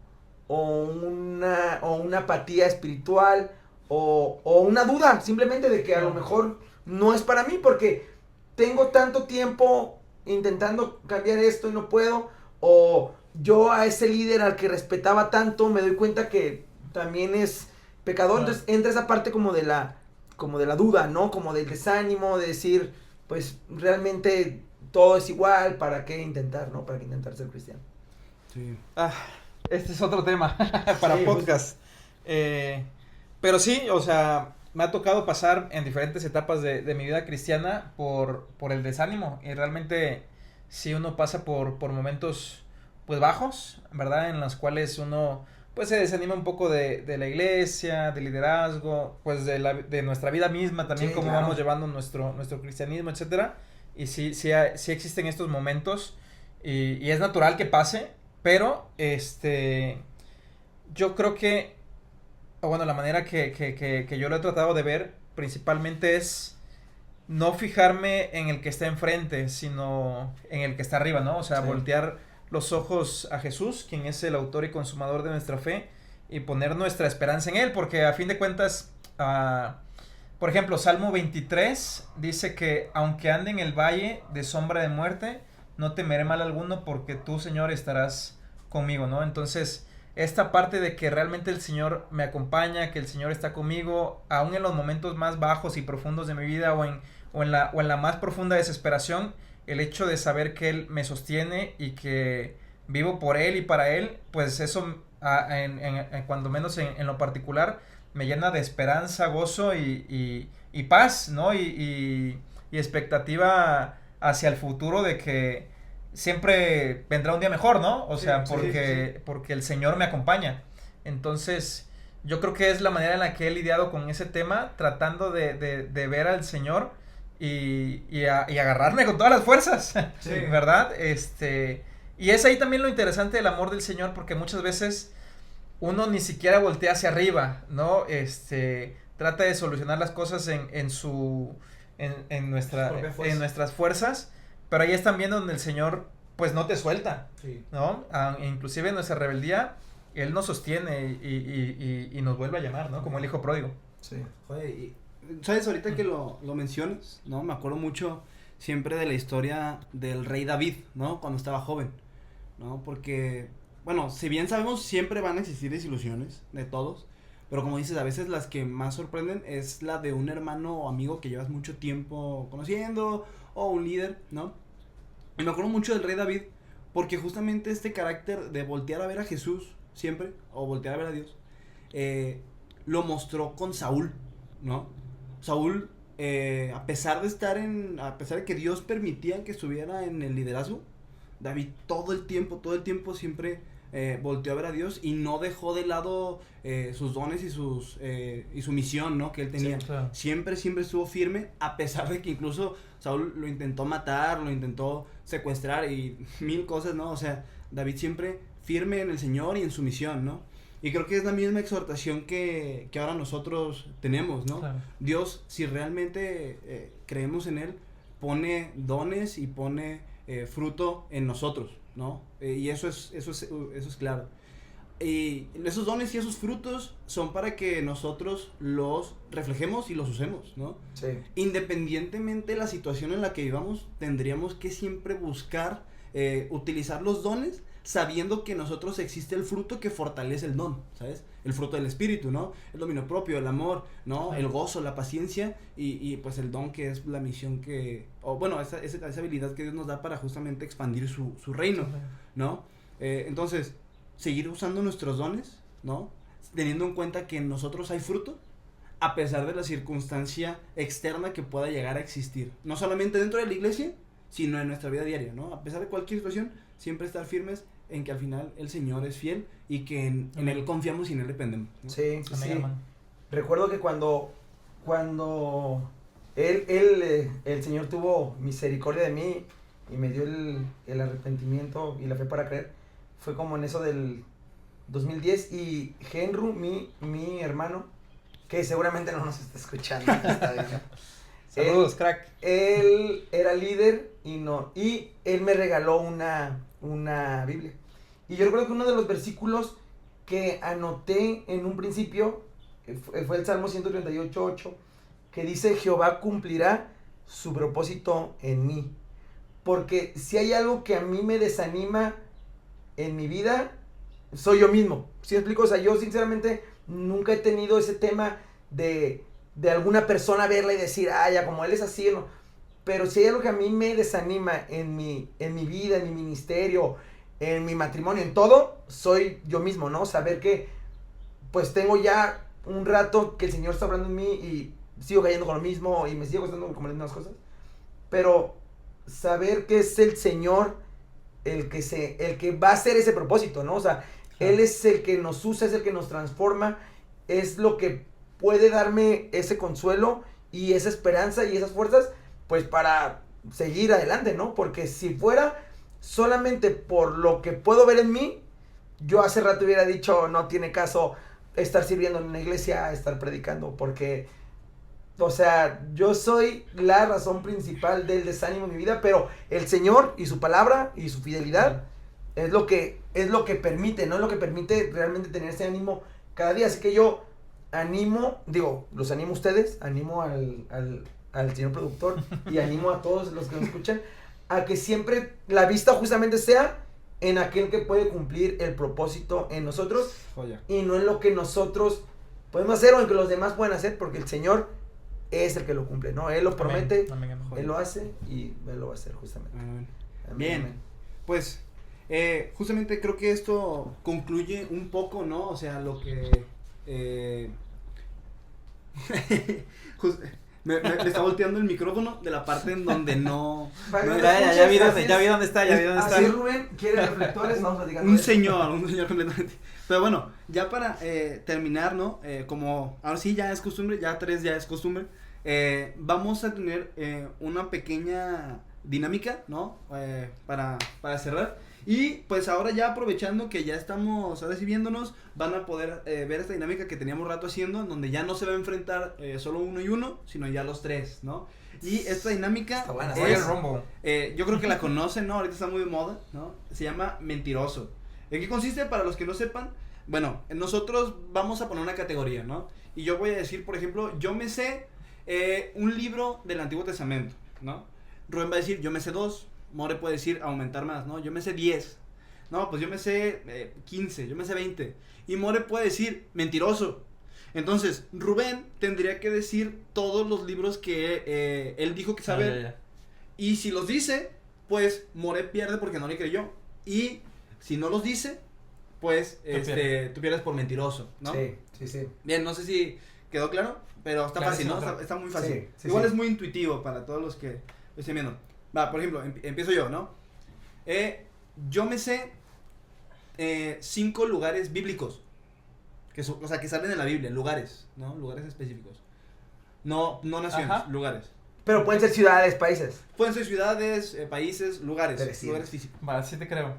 o una apatía espiritual, o una duda, simplemente de que a lo mejor no es para mí, porque tengo tanto tiempo intentando cambiar esto y no puedo, o yo a ese líder al que respetaba tanto me doy cuenta que también es pecador. Entonces entra esa parte como de la duda, ¿no? Como del desánimo, de decir, pues realmente todo es igual, ¿para qué intentar, no? ¿Para qué intentar ser cristiano? Sí. Este es otro tema para podcast. Pero sí, o sea, me ha tocado pasar en diferentes etapas de mi vida cristiana por el desánimo. Y realmente sí uno pasa por momentos pues bajos, ¿verdad? En los cuales uno pues se desanima un poco de la iglesia, del liderazgo, pues de nuestra vida misma también, sí, cómo vamos llevando nuestro cristianismo, etcétera. Y sí existen estos momentos y es natural que pase, pero yo creo que, bueno, la manera que yo lo he tratado de ver principalmente es no fijarme en el que está enfrente, sino en el que está arriba, ¿no? O sea, sí, voltear los ojos a Jesús, quien es el autor y consumador de nuestra fe, y poner nuestra esperanza en Él, porque a fin de cuentas, por ejemplo, Salmo 23 dice que aunque ande en el valle de sombra de muerte, no temeré mal alguno porque tú, Señor, estarás conmigo, ¿no? Entonces, esta parte de que realmente el Señor me acompaña, que el Señor está conmigo, aún en los momentos más bajos y profundos de mi vida o en la más profunda desesperación, el hecho de saber que Él me sostiene y que vivo por Él y para Él, pues eso, cuando menos en lo particular, me llena de esperanza, gozo y paz, ¿no? Y expectativa hacia el futuro de que siempre vendrá un día mejor, ¿no? O sea, porque el Señor me acompaña. Entonces, yo creo que es la manera en la que he lidiado con ese tema, tratando de ver al Señor y agarrarme con todas las fuerzas, sí, ¿verdad? Y es ahí también lo interesante del amor del Señor, porque muchas veces uno ni siquiera voltea hacia arriba, ¿no? Trata de solucionar las cosas en nuestras fuerzas, pero ahí es también donde el Señor pues no te suelta, sí, ¿no? Inclusive en nuestra rebeldía, Él nos sostiene y nos vuelve a llamar, ¿no? Como el hijo pródigo. Sí. Joder, ¿sabes? Ahorita que lo mencionas, ¿no? Me acuerdo mucho siempre de la historia del rey David, ¿no? Cuando estaba joven, ¿no? Porque, bueno, si bien sabemos, siempre van a existir desilusiones de todos, pero como dices, a veces las que más sorprenden es la de un hermano o amigo que llevas mucho tiempo conociendo, o un líder, ¿no? Y me acuerdo mucho del rey David, porque justamente este carácter de voltear a ver a Jesús siempre, o voltear a ver a Dios, lo mostró con Saúl, ¿no? Saúl, a pesar de que Dios permitía que estuviera en el liderazgo, David todo el tiempo siempre volteó a ver a Dios y no dejó de lado sus dones y su misión, ¿no? Que él tenía. Sí, claro. Siempre estuvo firme, a pesar de que incluso Saúl lo intentó matar, lo intentó secuestrar y mil cosas, ¿no? O sea, David siempre firme en el Señor y en su misión, ¿no? Y creo que es la misma exhortación que ahora nosotros tenemos, ¿no? Claro. Dios, si realmente creemos en Él, pone dones y pone fruto en nosotros, ¿no? Y eso es claro. Y esos dones y esos frutos son para que nosotros los reflejemos y los usemos, ¿no? Sí. Independientemente de la situación en la que vivamos, tendríamos que siempre buscar utilizar los dones, sabiendo que en nosotros existe el fruto que fortalece el don, ¿sabes? El fruto del espíritu, ¿no? El dominio propio, el amor, ¿no? El gozo, la paciencia y pues el don que es la misión esa habilidad que Dios nos da para justamente expandir su reino, ¿no? Entonces, seguir usando nuestros dones, ¿no? Teniendo en cuenta que en nosotros hay fruto, a pesar de la circunstancia externa que pueda llegar a existir. No solamente dentro de la iglesia, sino en nuestra vida diaria, ¿no? A pesar de cualquier situación, siempre estar firmes en que al final el Señor es fiel y que en Él confiamos y en Él dependemos, ¿no? Sí, amén, sí. hermano. Recuerdo que cuando el Señor tuvo misericordia de mí y me dio el arrepentimiento y la fe para creer, fue como en eso del 2010 y Henry, mi hermano, que seguramente no nos está escuchando. Saludos, crack. Él era líder y él me regaló una Biblia. Y yo recuerdo que uno de los versículos que anoté en un principio fue el Salmo 138:8, que dice: Jehová cumplirá su propósito en mí. Porque si hay algo que a mí me desanima en mi vida, soy yo mismo. ¿Sí me explico? O sea, yo sinceramente nunca he tenido ese tema de alguna persona verla y decir, ya como él es así, ¿no? Pero si hay algo que a mí me desanima en mi vida, en mi ministerio, en mi matrimonio, en todo, soy yo mismo, ¿no? Saber que pues tengo ya un rato que el Señor está hablando en mí y sigo cayendo con lo mismo y me sigo costando como las mismas cosas, pero saber que es el Señor el que va a hacer ese propósito, ¿no? O sea, Él es el que nos usa, es el que nos transforma, es lo que puede darme ese consuelo y esa esperanza y esas fuerzas, pues para seguir adelante, ¿no? Porque si fuera solamente por lo que puedo ver en mí, yo hace rato hubiera dicho, no tiene caso estar sirviendo en una iglesia, estar predicando, porque, o sea, yo soy la razón principal del desánimo en mi vida, pero el Señor y su palabra y su fidelidad es lo que permite, ¿no? Es lo que permite realmente tener ese ánimo cada día. Así que yo los animo a ustedes, animo al señor productor y animo a todos los que nos escuchan a que siempre la vista justamente sea en aquel que puede cumplir el propósito en nosotros y no en lo que nosotros podemos hacer o en que los demás pueden hacer, porque el Señor es el que lo cumple, ¿no? Él lo promete, Él lo hace y Él lo va a hacer justamente. Amén. Bien, pues justamente creo que esto concluye un poco, ¿no? O sea, lo que me está volteando el micrófono de la parte en donde no ya vi dónde está. Así Rubén quiere reflectores, vamos platicando. Un señor completamente. Pero bueno, ya para terminar, ¿no? Como ahora sí ya es costumbre, ya 3 ya es costumbre, vamos a tener una pequeña dinámica, ¿no? Para cerrar. Y pues ahora ya aprovechando que ya estamos ahora sí viéndonos, van a poder ver esta dinámica que teníamos rato haciendo, en donde ya no se va a enfrentar solo uno y uno, sino ya los 3, ¿no? Y esta dinámica es, yo creo que la conocen, ¿no? Ahorita está muy de moda, ¿no? Se llama Mentiroso. ¿En qué consiste? Para los que no sepan, bueno, nosotros vamos a poner una categoría, ¿no? Y yo voy a decir, por ejemplo, yo me sé un libro del Antiguo Testamento, ¿no? Rubén va a decir, yo me sé 2. More puede decir, aumentar más, ¿no? Yo me sé 10. No, pues yo me sé 15, yo me sé 20. Y More puede decir, mentiroso. Entonces, Rubén tendría que decir todos los libros que él dijo que sabe. Ya. Y si los dice, pues More pierde porque no le creyó. Y si no los dice, pues tú pierdes por mentiroso, ¿no? Sí. Bien, no sé si quedó claro, pero está fácil, ¿no? Está muy fácil. Igual es muy intuitivo para todos los que lo estén viendo. Va, por ejemplo, empiezo yo, ¿no? Yo me sé 5 lugares bíblicos. Que salen en la Biblia, lugares, ¿no? Lugares específicos. No naciones, Ajá. lugares. Pero pueden ser ciudades, países. Pueden ser ciudades, países, lugares físicos. Va, sí te creo.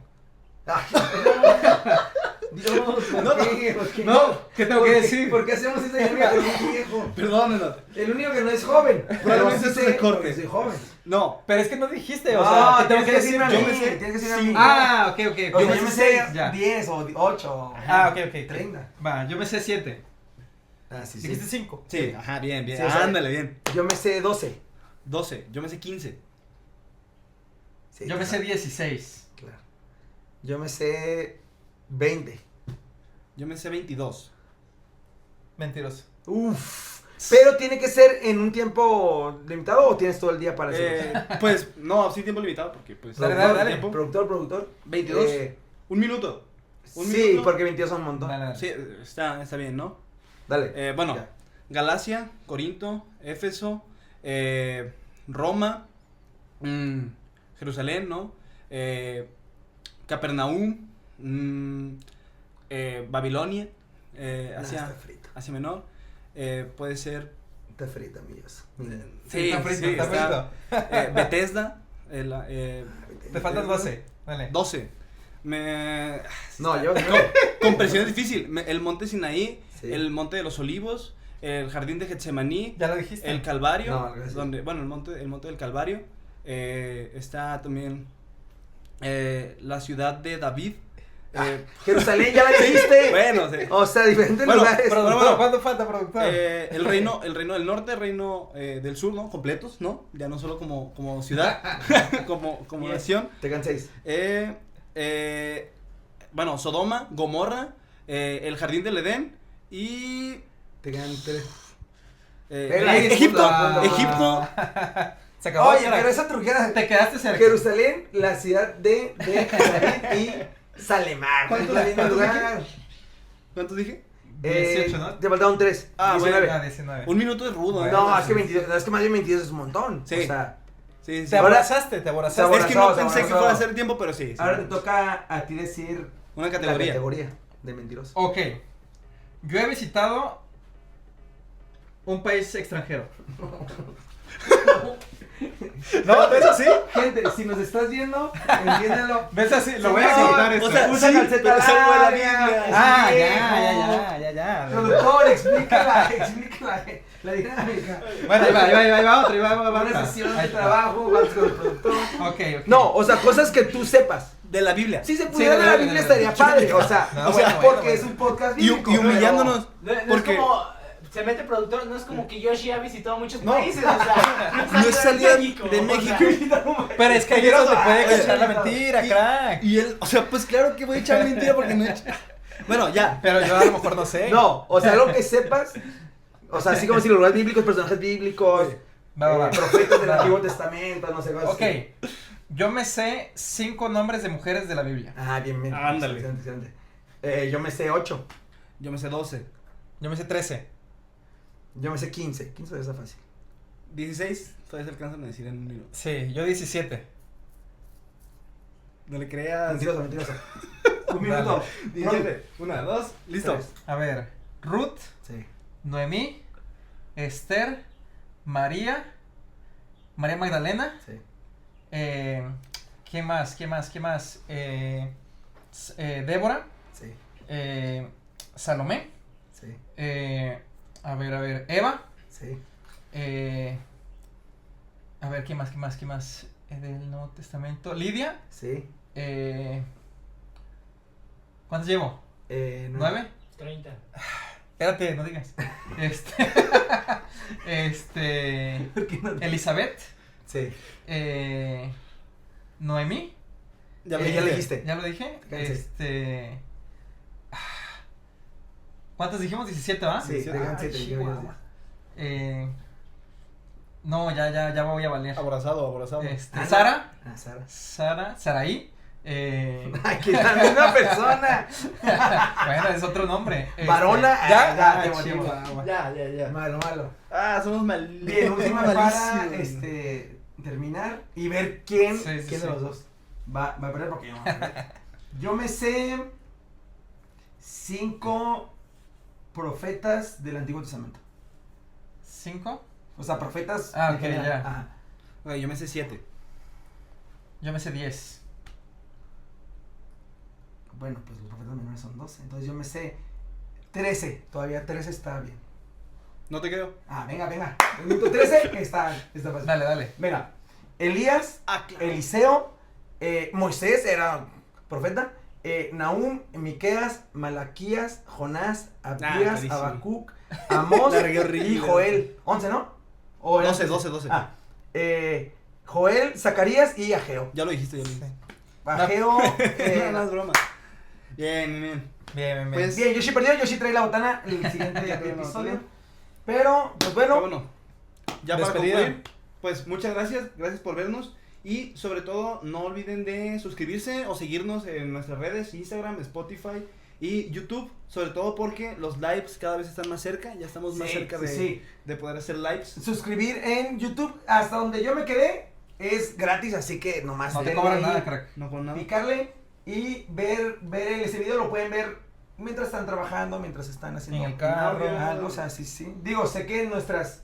Dios, ¿por qué? ¿Por qué? No, ¿qué tengo que decir? ¿Por qué hacemos esa dinámica con un viejo? Perdónenos. El único que no es joven. Probablemente sí se recorte. soy joven. No, Pero es que no dijiste, No, o sea, ¿qué tengo tienes que que decir? decirme a yo mí, me sé tienes que decirme a mí. Ah, ok. O sea, yo me sé Ya. 10 o 8. Ah, ok. 30. Va, yo me sé 7. Ah, sí. Dijiste 5. sí, ajá, bien. Sí, o sea, Ándale, bien. Yo me sé 12. 12, yo me sé 15. Sí, Yo me sé claro, 16. Claro. Yo me sé 20. Yo me sé 22. Mentiroso. Uf. Pero tiene que ser en un tiempo limitado o tienes todo el día para hacerlo. Pues, no, sí tiempo limitado porque pues... Dale. tiempo. Productor. 22. Un minuto. Un Sí, minuto. porque 22 son un montón. Dale. Sí, está bien, ¿no? Dale. Bueno, Ya. Galacia, Corinto, Éfeso, Roma, Jerusalén, ¿no? Capernaum, Babilonia, Está frito. Asia Menor, puede ser... Está frito, amigos. Sí, está frito, está frito. Bethesda, Te faltan 12. Dale. 12. No, yo. Con presión es difícil. El monte Sinaí, Sí. el monte de los olivos, el jardín de Getsemaní, Ya lo dijiste. el Calvario, No, gracias. el monte del Calvario, está también la ciudad de David. Jerusalén, ya la dijiste. Bueno, sí. O sea, diferentes Bueno, lugares. Productor, bueno. ¿cuánto falta, productor? El reino del norte, el reino del sur, ¿no? Completos, ¿no? Ya no solo como ciudad, como Bien. nación. Te quedan 6. Bueno, Sodoma, Gomorra, el jardín del Edén y Te quedan 3. Egipto. punto. Egipto. Se acabó. Oye, crack. pero esa truquera. Te quedaste cerca. Jerusalén, la ciudad de David y Salemar. ¿Cuántos- Es el mismo cuántos lugar. ¿Cuántos dije? 18, ¿no? Te faltaron 3. Ah, 19. Ah, 19. Un minuto es rudo, Bueno, No, es que 22. No, es que más bien 22 es un montón. Sí. O sea, Sí, sí. Te aborazaste, te aborazaste. Ahora- Es que no Aborazado, pensé que aborazado. fuera a hacer tiempo, pero sí. sí. ahora te toca a ti decir Una la categoría. categoría de mentiroso. Ok. Yo he visitado un país extranjero. ¿No? ¿Ves así? Gente, si nos estás viendo, entiéndelo. ¿Ves así? Lo voy a No, contar o esto. sea, Usa sí, calceta pero esa fue la larga, Biblia. Ah, viejo. ya. Productor, explícala la dinámica. Bueno, ahí va otra, ahí va Una otra. sesión Ahí de está. trabajo, vas con el productor. Ok. No, o sea, cosas que tú sepas. De la Biblia. Si se pudiera Sí, de la no, Biblia no, estaría no. padre, o sea, No, o sea, bueno, porque bueno. es un podcast Y bíblico. humillándonos. No Porque es como, se mete productor, no es como que Yoshi ha visitado muchos No. países, o sea, No es salida de o sea, México. Pero es que ahí es donde puede Oye, echar la mentira, crack. Y él, o sea, pues claro que voy a echar mentira porque no he hecho. Bueno, ya. Pero yo a lo mejor no sé. No, o sea, lo que sepas, o sea, así como si los lugares bíblicos, personajes bíblicos, Va. profetas del Antiguo Testamento, no sé cosas Ok. así. Yo me sé 5 nombres de mujeres de la Biblia. Ah, bien. Ándale. Excelente. Yo me sé 8. Yo me sé 12. Yo me sé 13. Yo me sé 15. 15 está fácil. 16. Todavía se alcanzan a decir en un minuto. Sí, yo 17. No le creas. Mentiroso. Un minuto. 17. 1, 2. Listo. 3. A ver, Ruth, Sí. Noemí, Esther, María Magdalena, Sí. ¿Qué más? Débora, Sí. Salomé, Sí. a ver, Eva, Sí. a ver, ¿qué más? Del Nuevo Testamento, Lidia, Sí. ¿cuántos llevo? 9. 9. 30. Espérate, no digas. ¿Por qué no? Elizabeth, Sí. Noemí, Ya Ya le dijiste. ya lo dije. Cansé. ¿Cuántos dijimos? 17, ¿va? Sí, te cansé, te digo, Chihuahua. No, ya voy a valer. Abrazado. Sara, Ah, Sara. Saraí. Aquí es la misma persona. Bueno, es otro nombre. Varona. Ya, ya, Chihuahua. Ya. Malo. Somos mal. Bien, última para malísimos. terminar y ver quién Sí, de sí. los dos va a perder porque yo no voy a perder. Yo me sé 5 profetas del Antiguo Testamento. 5. O sea, profetas. Ah, en ok, general. ya. Ajá. Ok, yo me sé 7. Yo me sé 10. Bueno, pues los profetas menores son 12. Entonces yo me sé 13. Todavía 13 está bien. No te creo. Ah, venga. El minuto 13 está fácil. Dale. Venga. Elías, Claro. Eliseo, Moisés era profeta, Nahum, Miqueas, Malaquías, Jonás, Abdías, clarísimo. Habacuc, Amós La regué horrible. y Joel. 11, ¿no? ¿O era 12. Ah, Joel, Zacarías y Ageo. Ya lo dijiste. Ageo. No, es broma. Bien. Bien. Pues- Bien, Yoshi perdió, Yoshi trae la botana el siguiente Ya trae la episodio. botana. Pero, pues bueno, Ya para Despedida. concluir, pues muchas gracias por vernos y sobre todo no olviden de suscribirse o seguirnos en nuestras redes, Instagram, Spotify y YouTube, sobre todo porque los lives cada vez están más cerca, ya estamos más Sí, cerca sí. de poder hacer lives. suscribir en YouTube, hasta donde yo me quedé, es gratis, así que nomás No te denle cobran ahí, nada, crack. No con nada. picarle y ver ese video, lo pueden ver mientras están trabajando, mientras están haciendo En el carro. algo, o sea, sí. Digo, sé que nuestras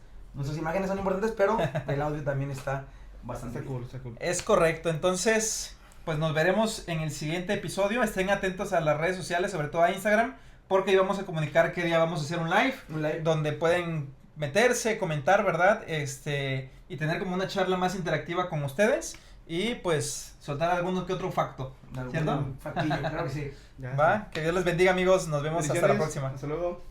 imágenes son importantes, pero el audio también está bastante Está cool. cool. Es correcto, entonces, pues nos veremos en el siguiente episodio. Estén atentos a las redes sociales, sobre todo a Instagram, porque ahí vamos a comunicar qué día vamos a hacer un live, Un live. donde pueden meterse, comentar, ¿verdad? Y tener como una charla más interactiva con ustedes y pues soltar alguno que otro facto. ¿Cierto? Factillo, claro que sí. Ya. ¿Va? Que Dios les bendiga, amigos. Nos vemos hasta la Bendiciones. próxima. Hasta luego.